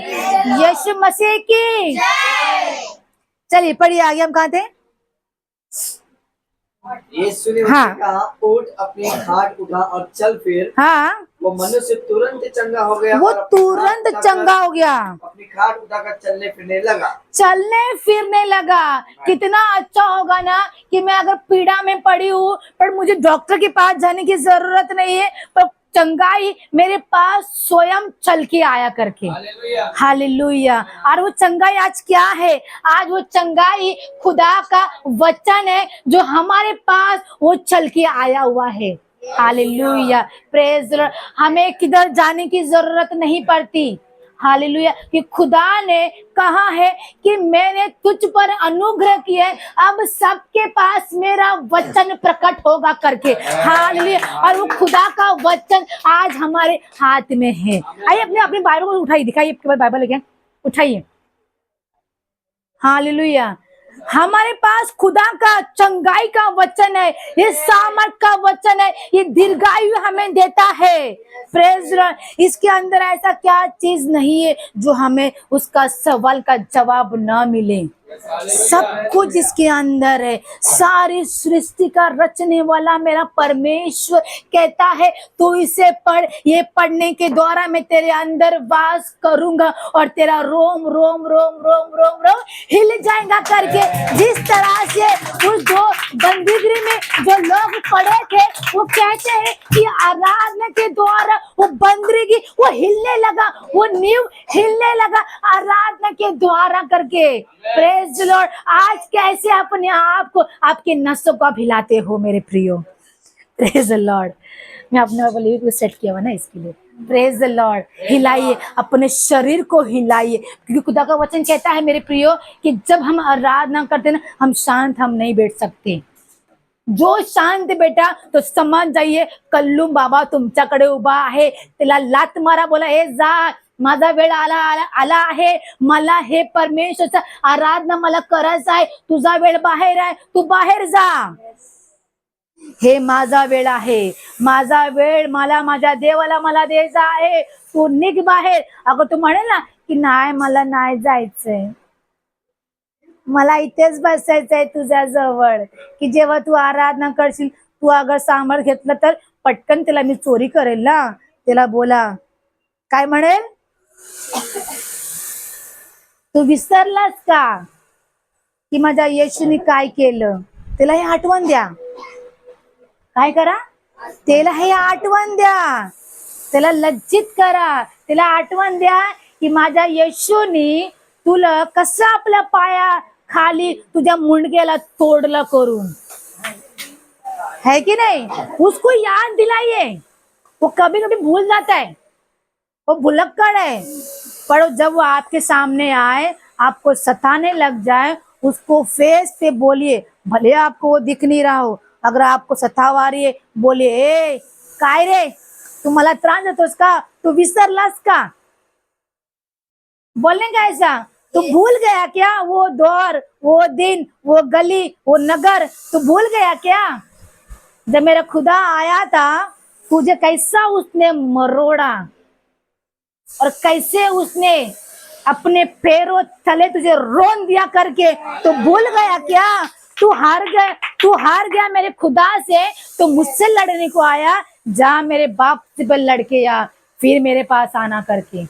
[SPEAKER 1] Yeshu Masih की। चलिए पढ़िए आगे, हम कहाँ थे?
[SPEAKER 2] यीशु ने उससे कहा, उठ, अपनी खाट उठा और चल फिर।
[SPEAKER 1] हाँ,
[SPEAKER 2] वो मनुष्य तुरंत चंगा हो गया,
[SPEAKER 1] वो तुरंत चंगा हो गया,
[SPEAKER 2] अपनी खाट उठाकर चलने फिरने लगा।
[SPEAKER 1] कितना अच्छा होगा ना कि मैं अगर पीड़ा में पड़ी हूँ पर मुझे डॉक्टर के पास जाने की जरूरत नहीं है, पर चंगाई मेरे पास स्वयं चल के आया करके। हालेलुया। और वो चंगाई आज क्या है? आज वो चंगाई खुदा का वचन है जो हमारे पास वो चल के आया हुआ है। हालेलुया। Praise the Lord. हमें किधर जाने की जरूरत नहीं पड़ती। हालेलुया। कि खुदा ने कहा है कि मैंने तुझ पर अनुग्रह किया है, अब सबके पास मेरा वचन प्रकट होगा करके। हालेलुया। और वो खुदा का वचन आज हमारे हाथ में है। आइए अपने अपनी बाइबल को उठाइए, दिखाइए आपके पास बाइबल है क्या? उठाइए। हालेलुया। हमारे पास खुदा का चंगाई का वचन है, ये सामर्थ का वचन है, ये दीर्घायु हमें देता है। Praise Lord. इसके अंदर ऐसा क्या चीज नहीं है जो हमें उसका सवाल का जवाब ना मिले। सब कुछ इसके अंदर है। सारी सृष्टि का रचने वाला मेरा परमेश्वर कहता है तू इसे पढ़, ये पढ़ने के द्वारा मैं तेरे अंदर वास करूंगा और तेरा रोम रोम रोम रोम रोम रोम हिल जाएगा करके। जिस तरह से उस दो बंदीगृह में जो लोग पड़े थे वो कहते हैं कि आराधना के द्वारा वो बंदीगृह वो हिलने लगा, वो नींव हिलने लगा आराधना के द्वारा करके। Praise Lord. आज कैसे अपने आप को आपके नसों को हिलाते हो मेरे प्रियो? Praise Lord. मैं अपने को सेट किया हुआ ना इसके लिए। Praise the Lord. हिलाइए, अपने शरीर को हिलाइए, क्योंकि खुदा का वचन कहता है मेरे प्रियो कि जब हम आराधना करते ना हम शांत हम नहीं बैठ सकते। जो शांत बेटा तो समझ जाइए कल्लू बाबा तुमच्याकडे उभा आहे, त्याला लात मारा, बोला हे जा, माझा वेळ आला आहे, मला हे परमेश्वरचा आराधना मला करायचं आहे, तुझा वेळ बाहेर आहे, तू बाहेर जा। हे माझा वेळ आहे, माझा वेळ मला माझ्या देवाला मला द्यायचा आहे, तू निघ बाहेर। अगं तू म्हणेल ना की नाही मला नाही जायचंय, मला इथेच बसायचंय तुझ्या जवळ, की जेव्हा तू आराधना करशील तू अगर सामर्थ घेतलं तर पटकन त्याला मी चोरी करेल ना, त्याला बोला काय म्हणेल, तू विसरलास का की माझ्या येशूने काय केलं? त्याला हे आठवण द्या। काय करा? त्याला हे आठवण द्या, त्याला लज्जित करा, त्याला आठवण द्या की माझ्या येशूने तुला कसं आपल्या पाया खाली तुझ्या मुंडक्याला तोडलं करून, है कि नहीं? उसको याद दिलाइए। वो कभी कभी भूल जाता है, वो भुलक्कड़ है, पर जब वो आपके सामने आए आपको सताने लग जाए उसको फेस पे बोलिए, भले आपको वो दिख नहीं रहा हो, अगर आपको सतावा रही है बोलिए, ए काय रे तू मला त्रास देतोस का? तू विसरलास का? बोलने का ऐसा? तू भूल गया क्या वो दौर, वो दिन, वो गली, वो नगर? तू भूल गया क्या? जब मेरा खुदा आया था, तुझे कैसा उसने मरोड़ा और कैसे उसने अपने पैरों तले तुझे रोन दिया करके। तो भूल गया क्या? तू हार गया मेरे खुदा से, तो मुझसे लड़ने को आया। जा मेरे बाप से लड़के या फिर मेरे पास आना करके।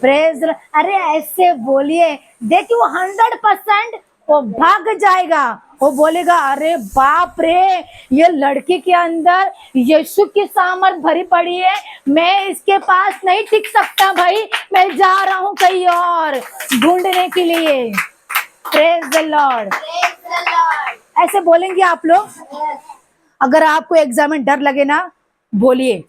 [SPEAKER 1] प्रेज। अरे ऐसे बोलिए, देखिए वो 100% वो भाग जाएगा। वो बोलेगा अरे बाप रे, ये लड़की के अंदर यीशु की सामर्थ भरी पड़ी है, मैं इसके पास नहीं टिक सकता भाई, मैं जा रहा हूँ कहीं और ढूंढने के लिए। Praise the Lord. ऐसे बोलेंगे आप लोग? अगर आपको एग्जाम में डर लगे ना, बोलिए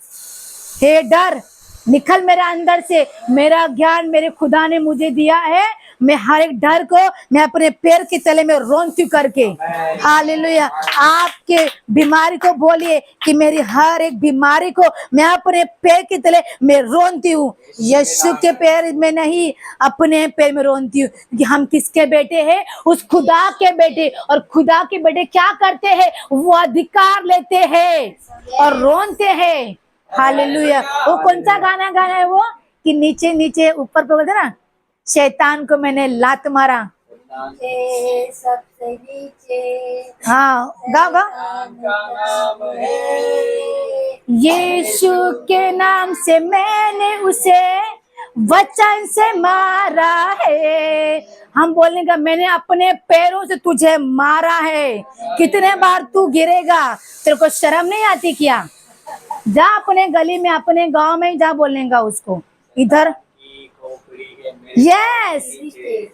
[SPEAKER 1] हे डर निकल मेरे अंदर से। मेरा ज्ञान मेरे खुदा ने मुझे दिया है, मैं हर एक डर को मैं अपने पैर के तले में रोनती करके। हालेलुया। आपके बीमारी को बोलिए कि मेरी हर एक बीमारी को मैं अपने पैर के तले में रोनती हूँ। यीशु के पैर में नहीं, अपने पैर में रोनती हूँ। कि हम किसके बेटे हैं? उस खुदा के बेटे। और खुदा के बेटे क्या करते हैं? वो अधिकार लेते हैं और रोनते हैं। हालेलुया। वो कौन सा गाना गाना है वो कि नीचे नीचे ऊपर पे बोलते ना, शैतान को मैंने लात मारा।
[SPEAKER 3] सबसे नीचे
[SPEAKER 1] हाँ गाओ गाओ। यीशु के नाम से मैंने उसे वचन से मारा है। हम बोलेंगे मैंने अपने पैरों से तुझे मारा है। कितने बार तू गिरेगा? तेरे को शर्म नहीं आती क्या? जा अपने गली में, अपने गांव में जा बोलेगा उसको, इधर यस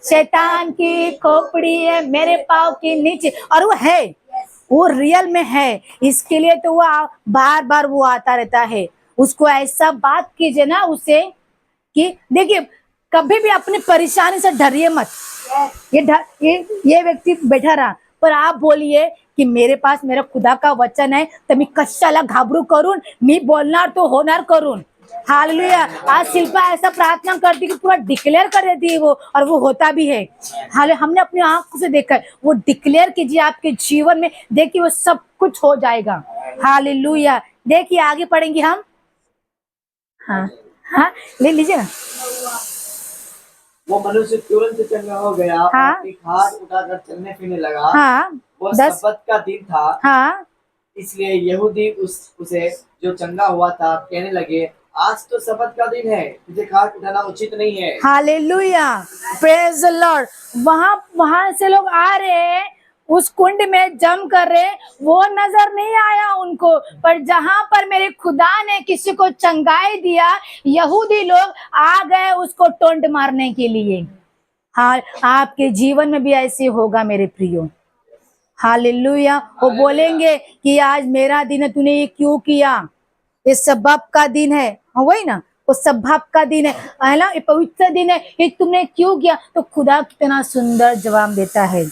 [SPEAKER 1] शैतान की खोपड़ी है मेरे पाँव के नीचे। और वो है, वो रियल में है। इसके लिए तो वो बार बार वो आता रहता है। उसको ऐसा बात कीजिए ना उसे कि देखिए, कभी भी अपनी परेशानी से डरिए मत। ये व्यक्ति बैठा रहा, पर आप बोलिए कि मेरे पास मेरा खुदा का वचन है, तर मी कशाला घाबरू करून, मी बोलणार तो होणार करून। हालेलुया। आज शिल्पा ऐसा प्रार्थना करती कि पूरा डिक्लेयर कर देती है वो, और वो होता भी है। हाल हमने अपनी आंखों से देखा है। वो डिक्लेयर कीजिए आपके जीवन में, देखिए वो सब कुछ हो जाएगा। हालेलुया। देखिए आगे पढ़ेंगे हम। हाँ हाँ ले लीजिए ना।
[SPEAKER 2] वो मनुष्य तुरंत चंगा हो गया।
[SPEAKER 1] हाँ।
[SPEAKER 2] अपनी खाट उठाकर चलने फिरने लगा।
[SPEAKER 1] हाँ
[SPEAKER 2] वो
[SPEAKER 1] 10।
[SPEAKER 2] सब्बत का दिन था।
[SPEAKER 1] हाँ
[SPEAKER 2] इसलिए यहूदी उसे जो चंगा हुआ था कहने लगे, आज तो सब्बत का दिन है, तुझे खाट उठाना उचित नहीं है।
[SPEAKER 1] हालेलुया। Praise the Lord. वहां से लोग आ रहे हैं, उस कुंड में जम कर रहे, वो नजर नहीं आया उनको। पर जहां पर मेरे खुदा ने किसी को चंगाई दिया, यहूदी लोग आ गए उसको टोंट मारने के लिए। हाँ, आपके जीवन में भी ऐसे होगा मेरे प्रियो। हालेलुया। वो बोलेंगे कि आज मेरा दिन है, तूने ये क्यों किया? ये सबब का दिन है। हाँ वही ना, वो सबब का दिन है ना, ये पवित्र दिन है, ये तुमने क्यों किया? तो खुदा कितना सुंदर जवाब देता है।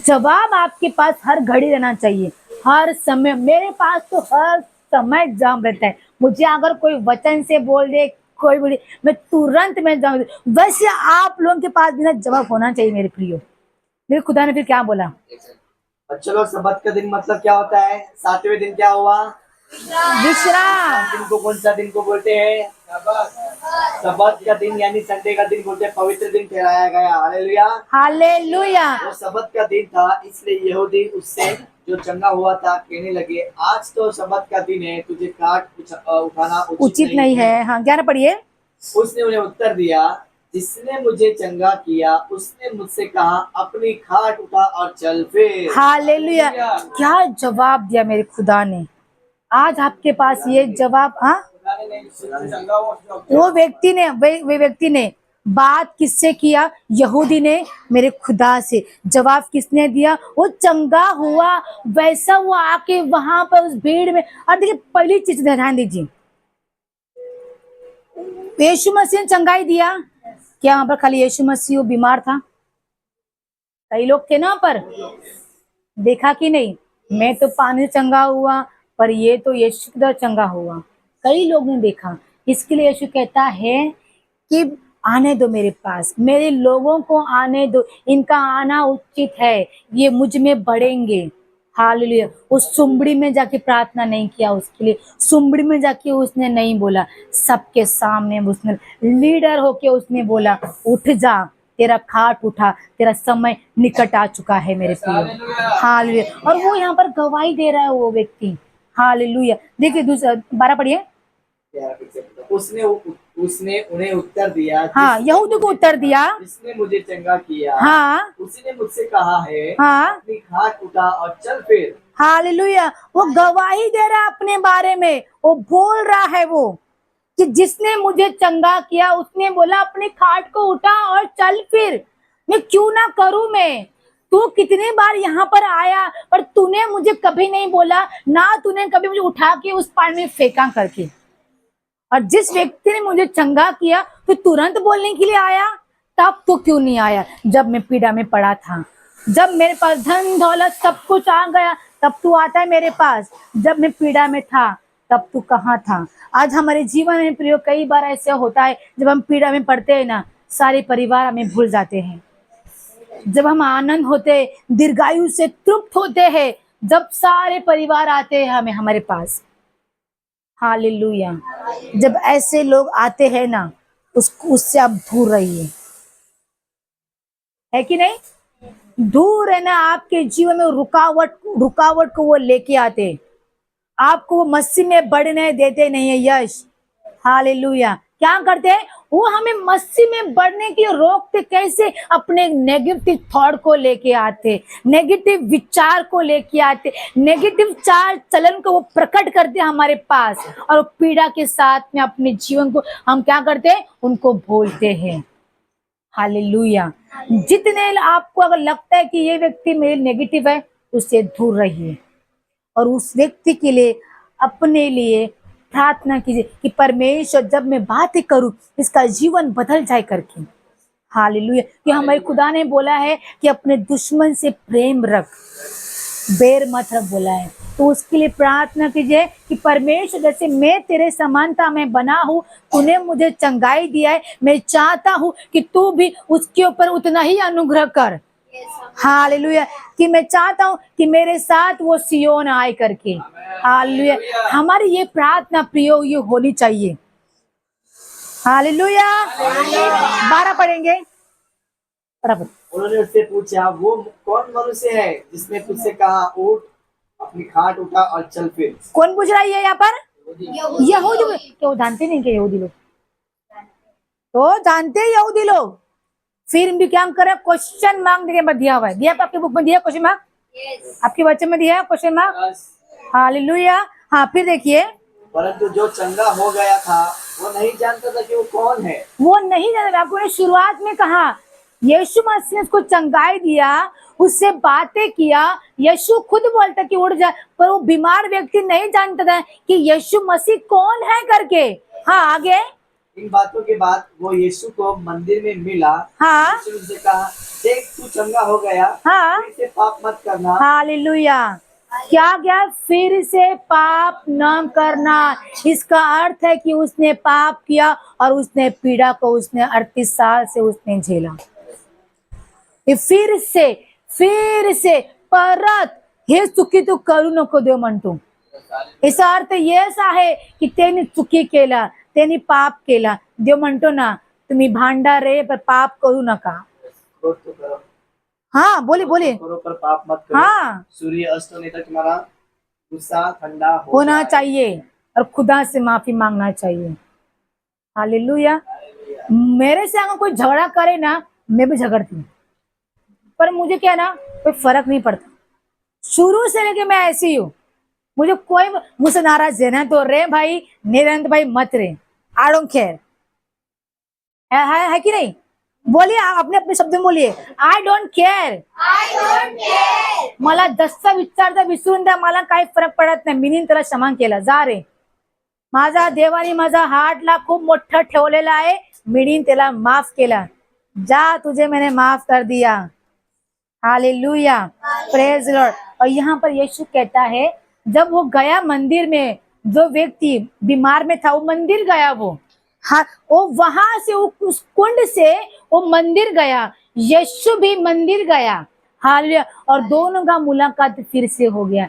[SPEAKER 1] जवाब आपके पास हर घड़ी रहना चाहिए, हर समय। मेरे पास तो हर समय जवाब रहता है। मुझे अगर कोई वचन से बोल दे, कोई बोले, मैं तुरंत में जवाब। वैसे आप लोगों के पास भी ना जवाब होना चाहिए मेरे प्रियो। मेरे खुदा ने फिर क्या बोला?
[SPEAKER 2] चलो, सब्बत का दिन मतलब क्या होता है? सातवें दिन क्या हुआ?
[SPEAKER 1] विश्राम।
[SPEAKER 2] दिन को कौन सा दिन को बोलते हैं? सब्बत का दिन यानी संडे का दिन बोलते हैं। पवित्र दिन ठहराया गया। हालेलुया।
[SPEAKER 1] हालेलुया।
[SPEAKER 2] वो सब्बत का दिन था, इसलिए यहूदी उससे जो चंगा हुआ था कहने लगे, आज तो सब्बत का दिन है, तुझे खाट उठाना
[SPEAKER 1] उचित नहीं है। हाँ 11 पढ़िए।
[SPEAKER 2] उसने उन्हें उत्तर दिया, जिसने मुझे चंगा किया उसने मुझसे कहा, अपनी खाट उठा और चल फिर।
[SPEAKER 1] हालेलुया। क्या जवाब दिया मेरे खुदा ने? आज आपके पास ये जवाब। हाँ वो व्यक्ति ने बात किससे किया? यहूदी ने मेरे खुदा से। जवाब किसने दिया? वो चंगा हुआ। वैसा वो आके वहां पर उस भीड़ में। और देखिए पहली चीज ध्यान दीजिए, यीशु मसीह ने चंगाई दिया क्या? वहां पर खाली यीशु मसीह वो बीमार था? कई लोग थे ना, पर देखा कि नहीं? मैं तो पानी से चंगा हुआ, पर ये तो यीशु की तरह चंगा हुआ। कई लोग ने देखा। इसके लिए यीशु कहता है कि आने दो मेरे पास, मेरे लोगों को आने दो, इनका आना उचित है, ये मुझ में बढ़ेंगे। हालेलुया। उस सुमड़ी में जाके प्रार्थना नहीं किया उसके लिए, सुमड़ी में जाके उसने नहीं बोला, सबके सामने उसने लीडर होके उसने बोला, उठ जा, तेरा खाट उठा, तेरा समय निकट आ चुका है मेरे प्रियो। हालेलुया। और वो यहाँ पर गवाही दे रहा है वो व्यक्ति। हालेलुया। देखिए दूसरा 12 पढ़िए।
[SPEAKER 2] उसने उसने उन्हें उत्तर दिया,
[SPEAKER 1] हाँ, यहूदी को उत्तर दिया,
[SPEAKER 2] जिसने मुझे चंगा किया,
[SPEAKER 1] हाँ,
[SPEAKER 2] उसी ने मुझसे कहा है,
[SPEAKER 1] हाँ,
[SPEAKER 2] अपनी खाट उठा और चल फिर।
[SPEAKER 1] हालेलुया। वो गवाही दे रहा है अपने बारे में, वो बोल रहा है वो कि जिसने मुझे चंगा किया उसने बोला अपनी खाट को उठा और चल फिर। मैं क्यों ना करूं? मैं तू कितने बार यहाँ पर आया पर तूने मुझे कभी नहीं बोला, ना तूने कभी मुझे उठा के उस पानी में फेंका करके। और जिस व्यक्ति ने मुझे चंगा किया तो तुरंत बोलने के लिए आया, तब तो क्यों नहीं आया जब मैं पीड़ा में पड़ा था, जब मेरे पास धन दौलत सब कुछ आ गया तब तू आता है मेरे पास, जब मैं पीड़ा में था तब तू कहाँ था? आज हमारे जीवन में प्रियो कई बार ऐसा होता है, जब हम पीड़ा में पड़ते हैं ना, सारे परिवार हमें भूल जाते हैं। जब हम आनंद होते, दीर्घायु से तृप्त होते हैं, जब सारे परिवार आते हैं हमें हमारे पास। हालेलुया। जब ऐसे लोग आते हैं ना, उससे आप दूर रहिए, है कि नहीं? दूर है ना, आपके जीवन में रुकावट को वो लेके आते, आपको वो मसीह में बढ़ने देते नहीं है। यश हालेलुया। क्या करते हैं वो? हमें मसीह में बढ़ने की रोकते। कैसे? अपने नेगेटिव थॉट को लेके आते, नेगेटिव विचार को लेके आते, नेगेटिव चाल चलन को वो प्रकट करते हमारे पास, और पीड़ा के साथ में अपने जीवन को हम क्या करते हैं? उनको बोलते हैं। हालेलुया। जितने आपको अगर लगता है कि ये व्यक्ति मेरे नेगेटिव है, उससे दूर रहिए और उस व्यक्ति के लिए, अपने लिए प्रार्थना कीजिए कि परमेश्वर जब मैं बातें करूं इसका जीवन बदल जाए करके। हालेलुया। कि हमारे खुदा ने बोला है कि अपने दुश्मन से प्रेम रख, बैर मत रख बोला है। तो उसके लिए प्रार्थना कीजिए कि परमेश्वर जैसे मैं तेरे समानता में बना हूं, तूने मुझे चंगाई दिया है, मैं चाहता हूं कि तू भी उसके ऊपर उतना ही अनुग्रह कर। हालेलुया। कि मैं चाहता हूं कि मेरे साथ वो सियोन आए करके। हालेलुया। हमारी ये प्रार्थना प्रियो ये होनी चाहिए। हालेलुया। 12 पढ़ेंगे बराबर।
[SPEAKER 2] उन्होंने उससे पूछा, वो कौन मनुष्य है जिसने तुझसे कहा, उठ, अपनी खाट उठा और चल फिर?
[SPEAKER 1] कौन पूछ रहा है यहाँ पर? यहूदी। क्यों जानते नहीं कि यहूदी लोग तो जानते हैं, यहूदी लोग फिर भी क्या करे? क्वेश्चन मार्क दिया हुआ है। दिया आपकी बुक में, दिया क्वेश्चन मार्क, आपके बच्चे में दिया क्वेश्चन मार्क। हालेलुया। हाँ, फिर देखिए,
[SPEAKER 2] परंतु जो चंगा हो गया था वो नहीं जानता था कि वो कौन है।
[SPEAKER 1] वो नहीं जानता। आपको ने शुरुआत में कहा यीशु मसीह ने उसको चंगाई दिया, उससे बातें किया, यीशु खुद बोलता कि उठ जा, पर वो बीमार व्यक्ति नहीं जानता था कि यीशु मसीह कौन है करके। हाँ, आगे।
[SPEAKER 2] इन बातों के बाद वो यीशु को मंदिर में मिला।
[SPEAKER 1] हाँ,
[SPEAKER 2] यीशु उनसे कहा, देख तू चंगा हो गया,
[SPEAKER 1] हाँ,
[SPEAKER 2] फिर से पाप मत करना।
[SPEAKER 1] हालेलुया। क्या फिर से पाप न करना? इसका अर्थ है कि उसने पाप किया और उसने पीड़ा को उसने 38 साल से उसने झेला। फिर से परत हे चुकी तू करू नको देव म्हणतो। याचा अर्थ येसा आहे की त्यांनी चुकी केला, त्यांनी पाप केला। देव म्हणतो ना, तुम्ही भांडारे पर पाप करू नका। हाँ, बोलिए।
[SPEAKER 2] करो पर पाप मत करो।
[SPEAKER 1] हाँ,
[SPEAKER 2] सूर्य अस्त होने तक तुम्हारा गुस्सा ठंडा
[SPEAKER 1] होना चाहिए और खुदा से माफी मांगना चाहिए। हालेलुया। मेरे से अगर कोई झगड़ा करे ना, मैं भी झगड़ती हूँ, पर मुझे क्या ना, कोई फर्क नहीं पड़ता। शुरू से लेके मैं ऐसी हूँ, मुझे कोई मुझसे नाराज रहना तो रे भाई, निरंत भाई मत रे, आई डोंट केयर। है कि नहीं? बोलिए, अपने अपने शब्द में बोलिए, आई डोंट केयर। मला जसा विचारता विसरून द्या, मला काही फरक पडत नाही। मी त्याला क्षमा केला, जा रे। माझा देवाने माझा हार्टला खूप मोठं ठेवलेला आहे, मी त्याला माफ केला, जा, तुझे मैंने माफ कर दिया। Hallelujah, praise Lord. और यहाँ पर यीशु कहता है, जब वो गया मंदिर में जो व्यक्ति बीमार में था वो मंदिर गया, वो हाँ वो वहां से उस कुंड से वो मंदिर गया, यीशु भी मंदिर गया। हालेलुया। और दोनों का मुलाकात फिर से हो गया।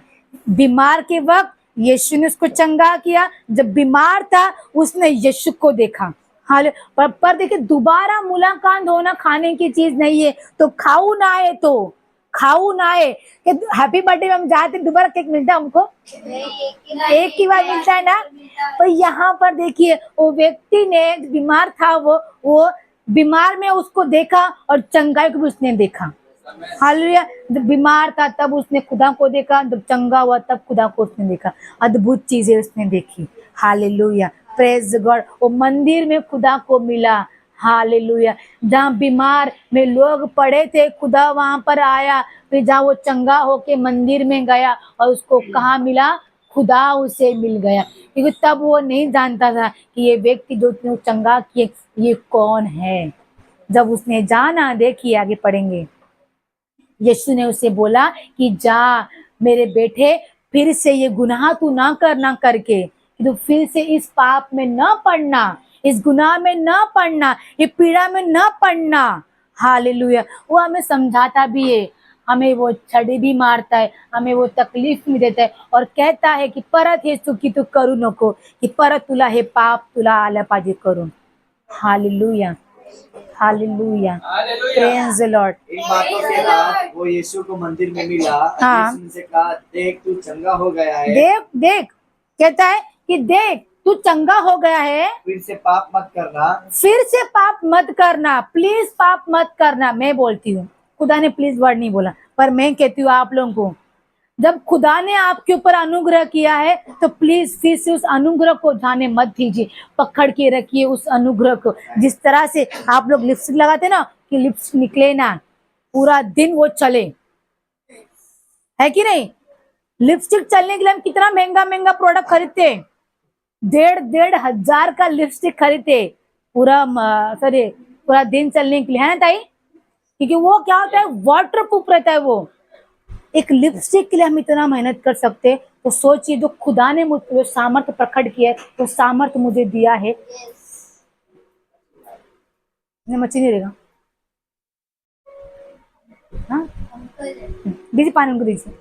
[SPEAKER 1] बीमार के वक्त यीशु ने उसको चंगा किया, जब बीमार था उसने यीशु को देखा। हाल पर देखिए दोबारा मुलाकात होना खाने की चीज नहीं है, तो खाऊ ना आए तो खाऊ ना आए कि हैप्पी बर्थडे में हम जाते दोबारा केक मिलता है हमको, एक ही बार मिलता है ना। पर यहाँ पर देखिए वो व्यक्ति ने बीमार था, वो बीमार में उसको देखा और चंगाई को भी उसने देखा। हालेलुया। जब बीमार था तब उसने खुदा को देखा, जब चंगा हुआ तब खुदा को उसने देखा। अद्भुत चीजें उसने देखी। Hallelujah, praise God. वो मंदिर में खुदा को मिला। हालेलुया। जहाँ बीमार में लोग पड़े थे खुदा वहां पर आया, फिर जहाँ वो चंगा होके मंदिर में गया और उसको कहाँ मिला, खुदा उसे मिल गया। क्योंकि तब वो नहीं जानता था कि ये व्यक्ति जो उसने चंगा किए ये कौन है। जब उसने जाना, देखिए आगे पढ़ेंगे, यीशु ने उसे बोला कि जा मेरे बेटे, फिर से ये गुनाह तू ना करना करके, कि तू फिर से इस पाप में न पड़ना, इस गुनाह में न पड़ना, ये पीड़ा में न पड़ना। हालेलुया। वो हमें समझाता भी है, हमें वो छड़ी भी मारता है, हमें वो तकलीफ भी देता है और कहता है की परत हे चुकी तू करू नको, की परत तुला हे पाप तुला आलं पाहिजे करून। Hallelujah, hallelujah, praise the Lord.
[SPEAKER 2] इन बातों के बाद वो यीशु को मंदिर में मिला।
[SPEAKER 1] हाँ।
[SPEAKER 2] यीशु ने उनसे कहा, देख तू चंगा हो गया है,
[SPEAKER 1] देख देख, कहता है कि देख तू चंगा हो गया है,
[SPEAKER 2] फिर से पाप मत करना।
[SPEAKER 1] फिर से पाप मत करना, प्लीज पाप मत करना। मैं बोलती हूँ, खुदा ने प्लीज वर्ड नहीं बोला, पर मैं कहती हूँ आप लोगों को, जब खुदा ने आपके ऊपर अनुग्रह किया है तो प्लीज फिर से उस अनुग्रह को जाने मत दीजिए, पकड़ के रखिए उस अनुग्रह को। जिस तरह से आप लोग लिपस्टिक लगाते ना कि लिपस्टिक निकले ना, पूरा दिन वो चले, है कि नहीं। लिपस्टिक चलने के लिए हम कितना महंगा महंगा प्रोडक्ट खरीदते हैं, 1,500 हजार का लिपस्टिक खरीदते पूरा दिन चलने के लिए, है ना ताई। क्योंकि वो क्या होता है, वाटर प्रूफ रहता है। वो एक लिपस्टिक के लिए हम इतना मेहनत कर सकते हैं, तो सोचिए जो खुदा ने मुझे सामर्थ्य प्रकट किया है, तो सामर्थ्य मुझे दिया है। मच्छी नहीं रहेगा, हाँ दीजिए पानी उनको दीजिए।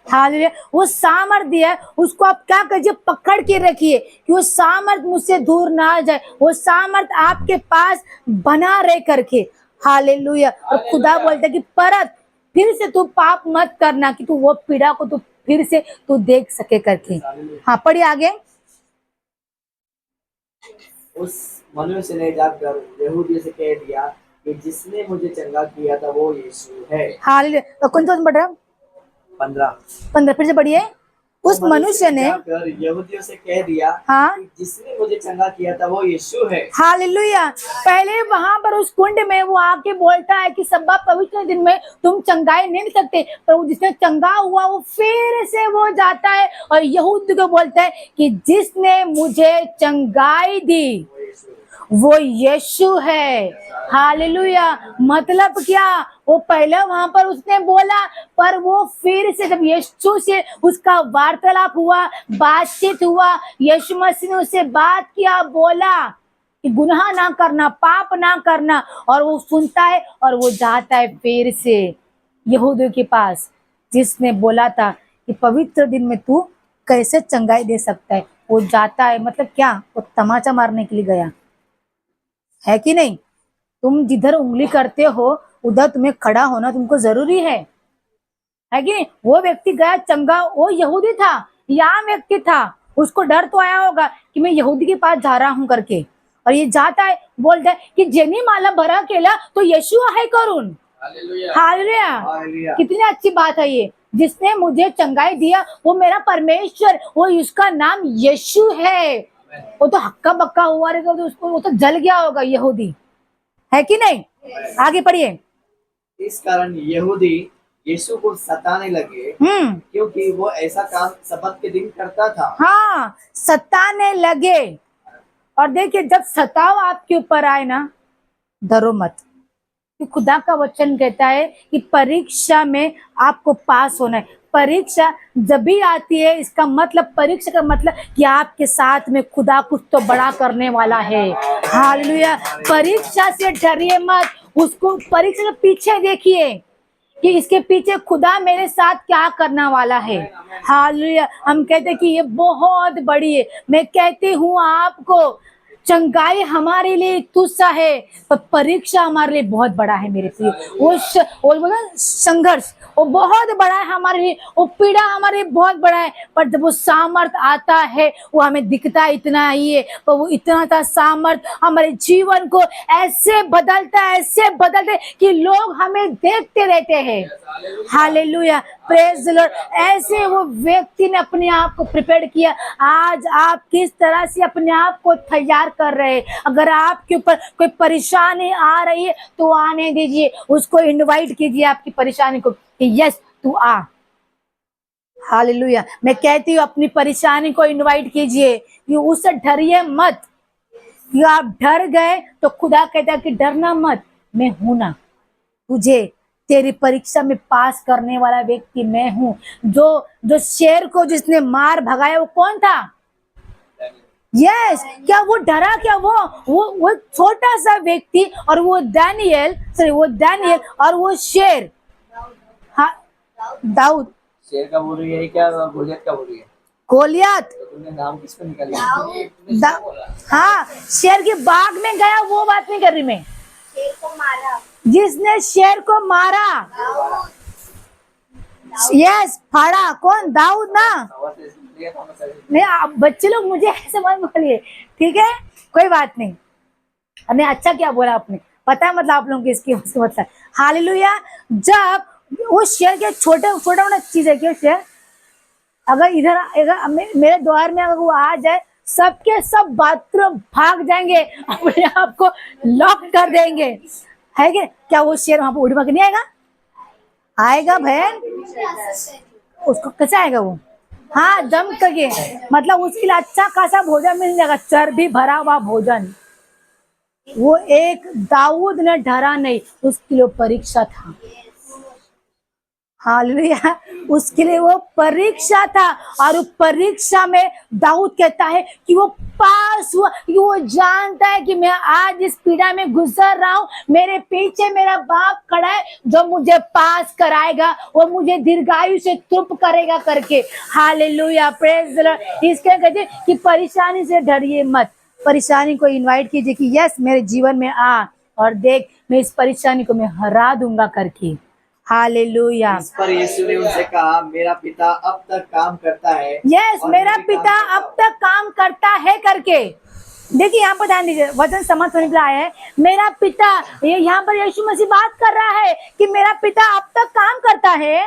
[SPEAKER 1] हालेलुया। वो सामर्थ दिया है, उसको आप क्या कीजिए, पकड़ के रखिए कि वो सामर्थ मुझसे दूर ना जाए, वो सामर्थ आपके पास बना रह करके। हालेलुया। और खुदा बोलता है कि परत फिर से तू पाप मत करना, कि तू वो पीड़ा को तू फिर से तू देख सके करके। हाँ पढ़िए आगे।
[SPEAKER 2] उस मनुष्य ने जाकर यहूदियों से कह दिया कि जिसने मुझे चंगा किया था वो यीशु है।
[SPEAKER 1] हालेलुया। तो कौन सा पढ़ रहा है?
[SPEAKER 2] 15
[SPEAKER 1] फिर से पढ़िए। उस मनुष्य ने
[SPEAKER 2] जाकर यहूदियों से कह दिया,
[SPEAKER 1] हाँ,
[SPEAKER 2] कि जिसने मुझे चंगा किया था वो यीशु है।
[SPEAKER 1] हालेलुया। पहले वहां पर उस कुंड में वो आके बोलता है कि सब्बा पवित्र दिन में तुम चंगाई नहीं सकते, पर वो जिसने चंगा हुआ वो फिर से वो जाता है और यहूदी को बोलता है कि जिसने मुझे चंगाई दी वो यीशु है। हालेलुया। मतलब क्या, वो पहले वहां पर उसने बोला, पर वो फिर से जब यीशु से उसका वार्तालाप हुआ, बातचीत हुआ, यीशु मसीह ने उससे बात किया, बोला कि गुनाह ना करना, पाप ना करना, और वो सुनता है और वो जाता है फिर से यहूदियों के पास जिसने बोला था कि पवित्र दिन में तू कैसे चंगाई दे सकता है। वो जाता है, मतलब क्या, वो तमाचा मारने के लिए गया, है कि नहीं। तुम जिधर उंगली करते हो उधर तुम्हें खड़ा होना तुमको जरूरी है कि नहीं। वो व्यक्ति गया चंगा, वो यहूदी था, यहाँ व्यक्ति था, उसको डर तो आया होगा कि मैं यहूदी के पास जा रहा हूं करके, और ये जाता है, बोलता है कि जेनी मला बरा केला तो यीशु आहे करून। हालेलुया। कितनी अच्छी बात है ये, जिसने मुझे चंगाई दिया वो मेरा परमेश्वर, वो उसका नाम यीशु है। वो तो हक्का बक्का हुआ रहेगा, तो उसको वो तो जल गया होगा यहूदी, है कि नहीं। आगे पढ़िए।
[SPEAKER 2] इस कारण यहूदी यीशु को सताने लगे, क्योंकि वो ऐसा काम सबत के दिन करता था।
[SPEAKER 1] हाँ, सताने लगे। और देखिए जब सताव आपके ऊपर आए ना, डरो मत, कि खुदा का वचन कहता है कि परीक्षा में आपको पास होना है। परीक्षा जब भी आती है, इसका मतलब, परीक्षा का मतलब कि आपके साथ में खुदा कुछ तो बड़ा करने वाला है। हालेलुया। परीक्षा से डरिए मत, उसको परीक्षा के पीछे देखिए कि इसके पीछे खुदा मेरे साथ क्या करना वाला है। हालेलुया। हम कहते हैं कि ये बहुत बड़ी है। मैं कहती हूँ आपको, चंगाई हमारे लिए तुच्छ है, पर परीक्षा हमारे लिए बहुत बड़ा है मेरे प्रिय। वो बोला संघर्ष, वो बहुत बड़ा है हमारे लिए, वो पीड़ा हमारे लिए बहुत बड़ा है, पर जब वो सामर्थ आता है, वो हमें दिखता इतना ही है, पर वो इतना सा सामर्थ हमारे जीवन को ऐसे बदलता है, ऐसे बदलते है कि लोग हमें देखते रहते हैं। Hallelujah, praise the Lord. ऐसे वो व्यक्ति ने अपने आप को प्रिपेयर किया। आज आप किस तरह से अपने आप को तैयार कर रहे हैं? अगर आपके ऊपर कोई परेशानी आ रही है तो आने दीजिए, उसको इनवाइट कीजिए आपकी परेशानी को कि यस तू आ। हालेलुया। मैं कहती हूँ अपनी परेशानी को इनवाइट कीजिए, कि उससे डरिए मत। कि आप डर गए तो खुदा कहता है कि डरना मत, मैं हूं ना, तुझे तेरी परीक्षा में पास करने वाला व्यक्ति मैं हूं। जो शेर को जिसने मार भगाया वो कौन था? यस। क्या वो डरा? क्या वो छोटा सा व्यक्ति और वो दानियल और वो शेर, हाँ दाऊद।
[SPEAKER 2] शेर का बोल रही है क्या, गोलियत का बोल रही है?
[SPEAKER 1] गोलियत।
[SPEAKER 2] तो तुमने नाम किसको निकाला?
[SPEAKER 1] हाँ, शेर के बाग में गया, वो बात नहीं कर रही मैं।
[SPEAKER 3] शेर को मारा,
[SPEAKER 1] जिसने शेर को मारा, यस, फाड़ा, कौन? दाऊद ना। नहीं, आप बच्चे लोग मुझे ऐसे मत बोलिए, ठीक है? कोई बात नहीं। हमने अच्छा क्या बोला आपने, पता है मतलब आप लोगों को इसकी मतलब। हालेलुया। जब वो शेर के छोटा मोटा चीज है क्या शेर, अगर अगर मेरे द्वार में अगर वो आ जाए, सबके सब बाथरूम भाग जाएंगे, अपने आप को लॉक कर देंगे, है क्या? वो शेर वहां पर उड़ के नहीं आएगा? आएगा बहन। उसको कैसे आएगा वो? हाँ, दम करके, मतलब उसके लिए अच्छा खासा भोजन मिल जाएगा, चर्बी भरा हुआ भोजन। वो एक दाऊद ने डरा नहीं, उसके लिए परीक्षा था। हालेलुया। उसके लिए वो परीक्षा था, और उस परीक्षा में दाऊद कहता है कि वो पास हुआ, कि वो जानता है कि मैं आज इस पीड़ा में गुजर रहा हूँ, मेरे पीछे मेरा बाप खड़ा है जो मुझे पास कराएगा, वो मुझे दीर्घायु से तृप्त करेगा करके। Hallelujah, praise the Lord. इसके कहते हैं कि परेशानी से डरिए मत, परेशानी को इनवाइट कीजिए कि यस मेरे जीवन में आ, और देख मैं इस परेशानी को मैं हरा दूंगा करके। हालेलुया।
[SPEAKER 2] इस पर यीशु ने उनसे कहा, मेरा पिता अब तक काम करता है।
[SPEAKER 1] यस, मेरा पिता अब तक काम करता है करके। देखिए यहाँ पर ध्यान दीजिए, वचन समाप्त होने के लिए आया है, मेरा पिता। ये यहाँ पर यीशु मसीह बात कर रहा है कि मेरा पिता अब तक काम करता है,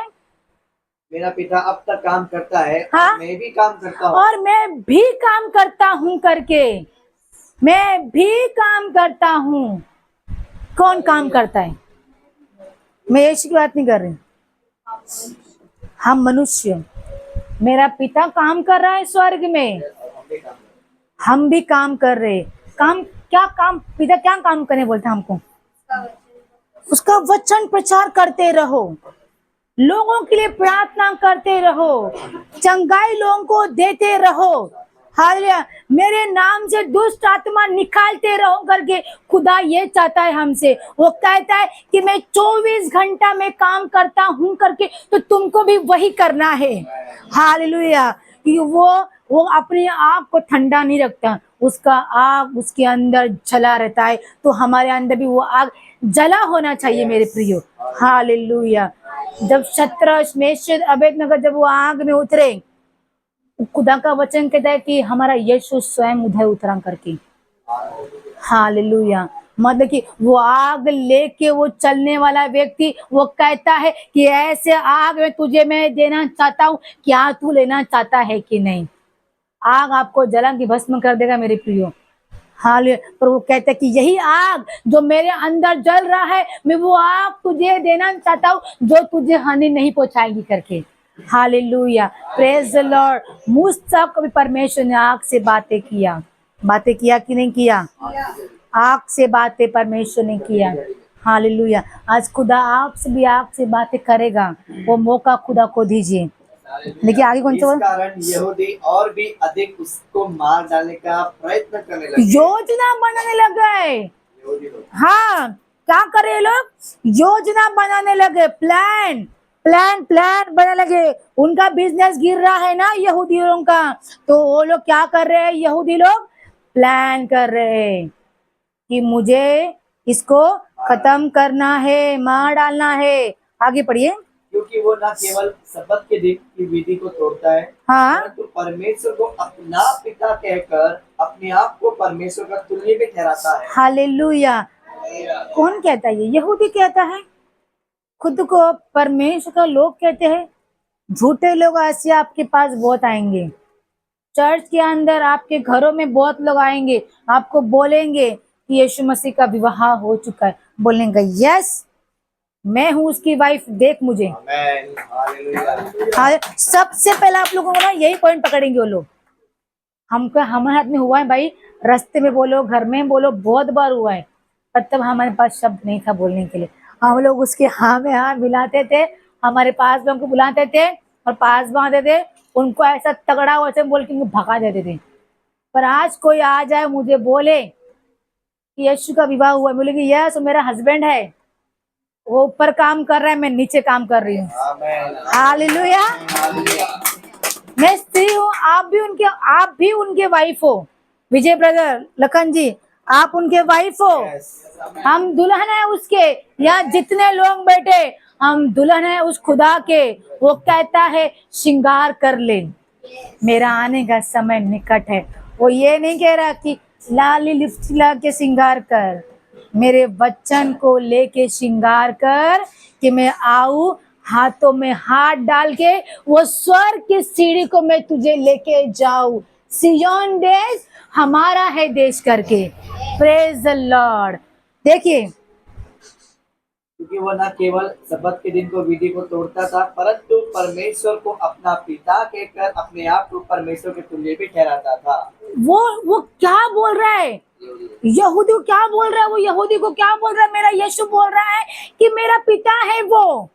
[SPEAKER 2] मेरा पिता अब तक काम करता है।
[SPEAKER 1] हाँ?
[SPEAKER 2] मैं भी काम करता हूँ,
[SPEAKER 1] और मैं भी काम करता हूँ करके। मैं भी काम करता हूँ। कौन काम करता है? मैं यीशु की बात नहीं कर रही, हम मनुष्य। मेरा पिता काम कर रहा है स्वर्ग में, हम भी काम कर रहे। काम क्या? काम पिता क्या काम करने बोलते हैं हमको? उसका वचन प्रचार करते रहो, लोगों के लिए प्रार्थना करते रहो, चंगाई लोगों को देते रहो। हालेलुया। मेरे नाम से दुष्ट आत्मा निकालते रहो करके खुदा ये चाहता है हमसे। वो कहता है कि मैं 24 घंटा में काम करता हूं करके, तो तुमको भी वही करना है। हालेलुया। कि वो अपने आप को ठंडा नहीं रखता, उसका आग उसके अंदर जला रहता है, तो हमारे अंदर भी वो आग जला होना चाहिए मेरे प्रियो। हालेलुया। जब शतरंज मेशक अबेदनगो जब वो आग में उतरे, खुदा का वचन कहता है कि हमारा यीशु स्वयं उधर उतरा करके। हालेलुया। मतलब कि वो आग लेके वो चलने वाला व्यक्ति, वो कहता है कि ऐसे आग में तुझे मैं देना चाहता हूँ, क्या तू लेना चाहता है कि नहीं? आग आपको जला के भस्म कर देगा मेरे प्रियो। हालेलुया। पर वो कहता है कि यही आग जो मेरे अंदर जल रहा है, मैं वो आग तुझे देना चाहता हूँ जो तुझे हानि नहीं पहुंचाएगी करके। Hallelujah, praise the Lord. मुझ तक कभी परमेश्वर ने आग से बातें किया कि नहीं किया? आग से बातें परमेश्वर ने किया। हालेलुया। आज खुदा आपसे भी आग से बातें करेगा, वो मौका खुदा को दीजिए। देखिए आगे कौन
[SPEAKER 2] इस
[SPEAKER 1] सा
[SPEAKER 2] कारण यहूदी और भी अधिक उसको मार डालने का प्रयत्न करने लगे।
[SPEAKER 1] योजना बनाने लग गए।
[SPEAKER 2] यहूदी लोग
[SPEAKER 1] हाँ, क्या करे ये लोग? योजना बनाने लगे, प्लान प्लान प्लान बनाने लगे। उनका बिजनेस गिर रहा है ना यहूदियों का, तो वो लोग क्या कर रहे हैं? यहूदी लोग प्लान कर रहे हैं कि मुझे इसको खत्म करना है, मार डालना है। आगे पढ़िए।
[SPEAKER 2] क्योंकि वो न केवल शब्बत के दिन की विधि को तोड़ता है,
[SPEAKER 1] हाँ,
[SPEAKER 2] परंतु परमेश्वर को अपना पिता कहकर अपने आप को परमेश्वर का तुल्य भी ठहराता है।
[SPEAKER 1] हालेलुया। कौन कहता है? ये यहूदी कहता है। खुद को परमेश्वर का लोग कहते हैं। झूठे लोग ऐसे आपके पास बहुत आएंगे। चर्च के अंदर आपके घरों में बहुत लोग आएंगे, आपको बोलेंगे कि यीशु मसीह का विवाह हो चुका है। बोलेंगे यस, मैं हूं उसकी वाइफ, देख मुझे।
[SPEAKER 2] आमेन, हालेलुया।
[SPEAKER 1] हाँ, सबसे पहले आप लोगों को ना यही पॉइंट पकड़ेंगे वो लोग। हमको हमारे हाथ में हुआ है भाई, रास्ते में बोलो, घर में बोलो, बहुत बार हुआ है। पर तब हमारे पास शब्द नहीं था बोलने के लिए। हम लोग उसके हाँ में हाँ मिलाते थे, हमारे पास में हमको बुलाते थे और पास बांधते थे, उनको ऐसा तगड़ा वचन बोल के उनको भगा देते थे। पर आज कोई आ जाए मुझे बोले कि यीशु का विवाह हुआ है, बोलेगी यस, वो मेरा हस्बैंड है, वो ऊपर काम कर रहा है, मैं नीचे काम कर रही हूँ।
[SPEAKER 2] आमेन,
[SPEAKER 1] हालेलुया।
[SPEAKER 2] हालेलुया।
[SPEAKER 1] मैं स्त्री हूँ, आप भी उनके वाइफ हो। विजय ब्रदर, लखन जी, आप उनके वाइफ हो।
[SPEAKER 2] Yes,
[SPEAKER 1] हम दुल्हन है उसके। यहाँ जितने लोग बैठे, हम दुल्हन है उस खुदा के। वो कहता है श्रृंगार कर ले, मेरा आने का समय निकट है। वो ये नहीं कह रहा कि लाली लिपस्टिक लगा के श्रृंगार कर, मेरे बच्चन को लेके श्रृंगार कर कि मैं आऊं, हाथों में हाथ डाल के वो स्वर्ग की सीढ़ी को मैं तुझे लेके जाऊं। सियोन देश हमारा है देश करके। Praise the Lord. देखिए,
[SPEAKER 2] क्योंकि वो न केवल शब्बत के दिन को विधि को तोड़ता था, परंतु परमेश्वर को अपना पिता कहकर अपने आप को परमेश्वर के तुल्य भी ठहराता था।
[SPEAKER 1] वो क्या बोल रहा है? यहूदी को क्या बोल रहा है? वो यहूदी को क्या बोल रहा है? मेरा यीशु बोल रहा है कि मेरा पिता है वो।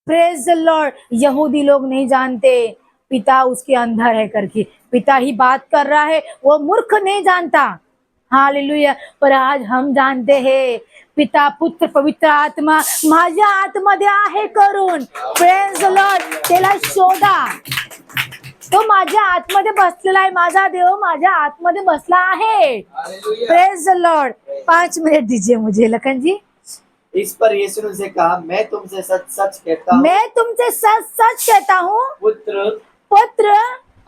[SPEAKER 1] Praise the Lord. यहूदी लोग नहीं जानते पिता उसके अंदर है करके। पिता ही बात कर रहा है, वो मूर्ख नहीं जानता। हालेलुया। पर आज हम जानते हैं पिता, पुत्र, पवित्र आत्मा माझ्या आतमध्ये आहे करून। Praise the Lord. त्याला शोधा, तो माझ्या आतमध्ये बसलेला आहे, माझा देव माझ्या आतमध्ये बसला आहे। Praise the Lord. 5 मिनट दीजिए मुझे लखन जी।
[SPEAKER 2] इस पर यीशु ने उनसे कहा, मैं तुमसे सच सच कहता हूँ,
[SPEAKER 1] मैं तुमसे सच सच कहता हूँ, पुत्र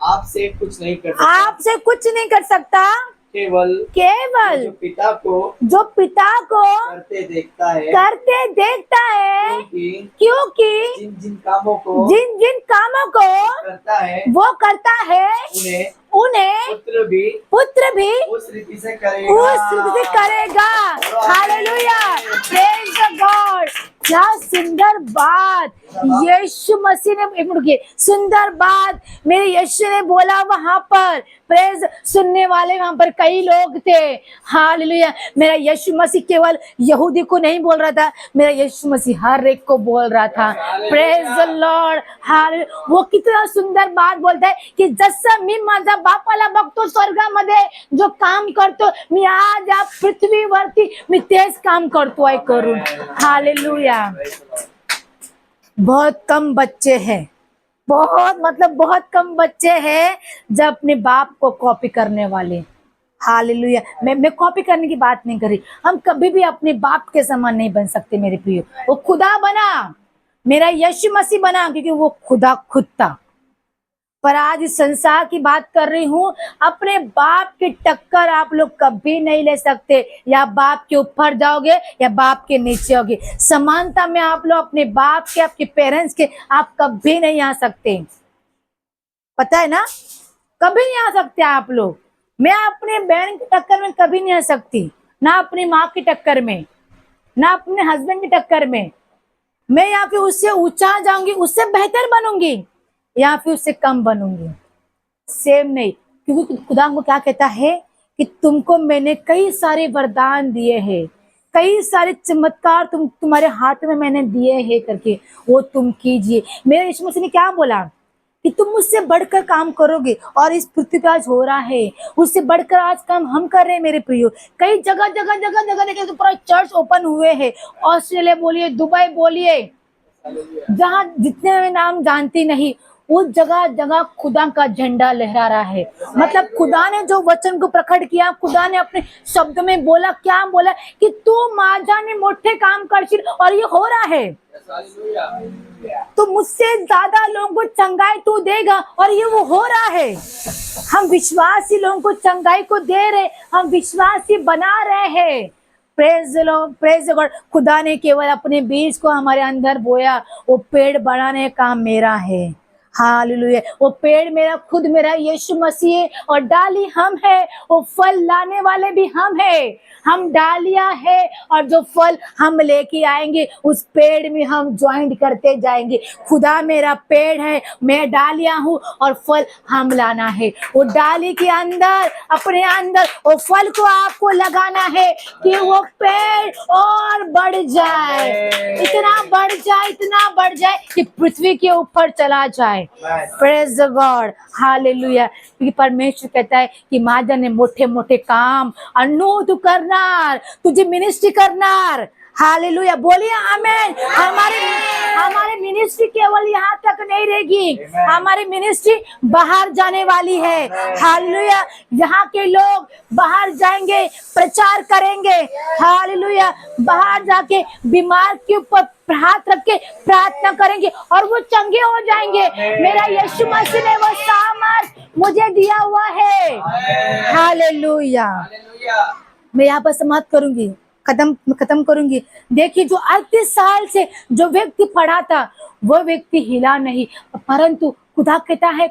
[SPEAKER 2] आपसे कुछ नहीं कर सकता,
[SPEAKER 1] आपसे कुछ नहीं कर सकता,
[SPEAKER 2] केवल जो पिता को करते देखता है,
[SPEAKER 1] क्योंकि
[SPEAKER 2] जिन जिन कामों को
[SPEAKER 1] वो करता है उन्हें पुत्र भी
[SPEAKER 2] उस रीति से करेगा।
[SPEAKER 1] हालेलुया। Praise the God. क्या सुंदर बात यीशु मसीह ने, एक मिनट रुकिए, सुंदर बात मेरे यीशु ने बोला वहां पर। प्रेज, सुनने वाले वहां पर कई लोग थे। हालेलुया। मेरा यीशु मसीह केवल यहूदी को नहीं बोल रहा था, मेरा यीशु मसीह हर एक को बोल रहा था। Praise the Lord. हालेलुया। वो कितना सुंदर बात बोलता है कि जसं मी माझा बापाला बघतो स्वर्गामध्ये जो काम करतो, मी आज या पृथ्वीवरती मी तेच काम करतोय करून। हालेलुया। बहुत कम बच्चे हैं, बहुत कम बच्चे हैं जो अपने बाप को कॉपी करने वाले। हालेलुया। मैं कॉपी करने की बात नहीं कर रही। हम कभी भी अपने बाप के समान नहीं बन सकते मेरे प्रियो। वो खुदा बना, मेरा यीशु मसीह बना, क्योंकि वो खुदा खुद था। पर आज इस संसार की बात कर रही हूं। अपने बाप की टक्कर आप लोग कभी नहीं ले सकते। या बाप के ऊपर जाओगे या बाप के नीचे होगे। समानता में आप लोग अपने बाप के, आपके पेरेंट्स के आप कभी नहीं आ सकते। पता है ना, कभी नहीं आ सकते आप लोग। मैं अपने बहन की टक्कर में कभी नहीं आ सकती, ना अपनी माँ की टक्कर में, ना अपने हस्बैंड की टक्कर में। मैं या फिर उससे ऊंचा जाऊंगी, उससे बेहतर बनूंगी, या फिर उससे कम बनूंगी, सेम नहीं। क्योंकि खुदा को क्या कहता है कि तुमको मैंने कई सारे वरदान दिए हैं, कई सारे चमत्कार तुम्हारे हाथ में मैंने दिए हैं करके वो तुम कीजिए। मेरे यीशु मसीह ने क्या बोला कि तुम मुझसे बढ़कर काम करोगे, और इस पृथ्वी पे आज हो रहा है, उससे बढ़कर आज काम हम कर रहे हैं मेरे प्रियो। कई जगह जगह जगह जगह देखिए तो पूरा चर्च ओपन हुए हैं, ऑस्ट्रेलिया बोलिए, दुबई बोलिए, जहाँ जितने में नाम जानती नहीं, उस जगह जगह खुदा का झंडा लहरा रहा है। मतलब खुदा ने जो वचन को प्रकट किया, खुदा ने अपने शब्द में बोला, क्या बोला कि तू माझ्याने मोठे काम करशील, और ये हो रहा है। तो मुझसे ज्यादा लोगों को चंगाई तू देगा, और ये वो हो रहा है। हम विश्वासी लोगों को चंगाई को दे रहे, हम विश्वासी बना रहे हैं। Praise the Lord, praise the God. खुदा ने केवल अपने बीज को हमारे अंदर बोया, वो पेड़ बढ़ाने का काम मेरा है। हालेलुया। वो पेड़ मेरा, खुद मेरा यीशु मसीह है, और डाली हम है, वो फल लाने वाले भी हम है। हम डालियां है, और जो फल हम लेके आएंगे उस पेड़ में हम ज्वाइंट करते जाएंगे। खुदा मेरा पेड़ है, मैं डालियां हूँ, और फल हम लाना है। वो डाली के अंदर, अपने अंदर वो फल को आपको लगाना है कि वो पेड़ और बढ़ जाए, इतना बढ़ जाए, इतना बढ़ जाए कि पृथ्वी के ऊपर चला जाए। Praise the God, hallelujah. क्योंकि परमेश्वर कहता है कि माझा ने मोठे मोठे काम अनु तू करणार, तुझी मिनिस्ट्री करणार। हालेलुया, बोलिए आमेन। हमारे मिनिस्ट्री केवल यहाँ तक नहीं रहेगी, हमारी मिनिस्ट्री बाहर जाने वाली है। हालेलुया, यहाँ के लोग बाहर जाएंगे, प्रचार करेंगे। हालेलुया, बाहर जाके बीमार के ऊपर हाथ रख के प्रार्थना करेंगे, और वो चंगे हो जाएंगे। मेरा यीशु मसीह ने वो सामर्थ मुझे दिया हुआ है। हालेलुया। मैं यहाँ पर समाप्त करूंगी, खत्म करूंगी। देखिए, जो 38 साल से जो व्यक्ति पड़ा था, वो व्यक्ति हिला नहीं, परंतु खुदा कहता है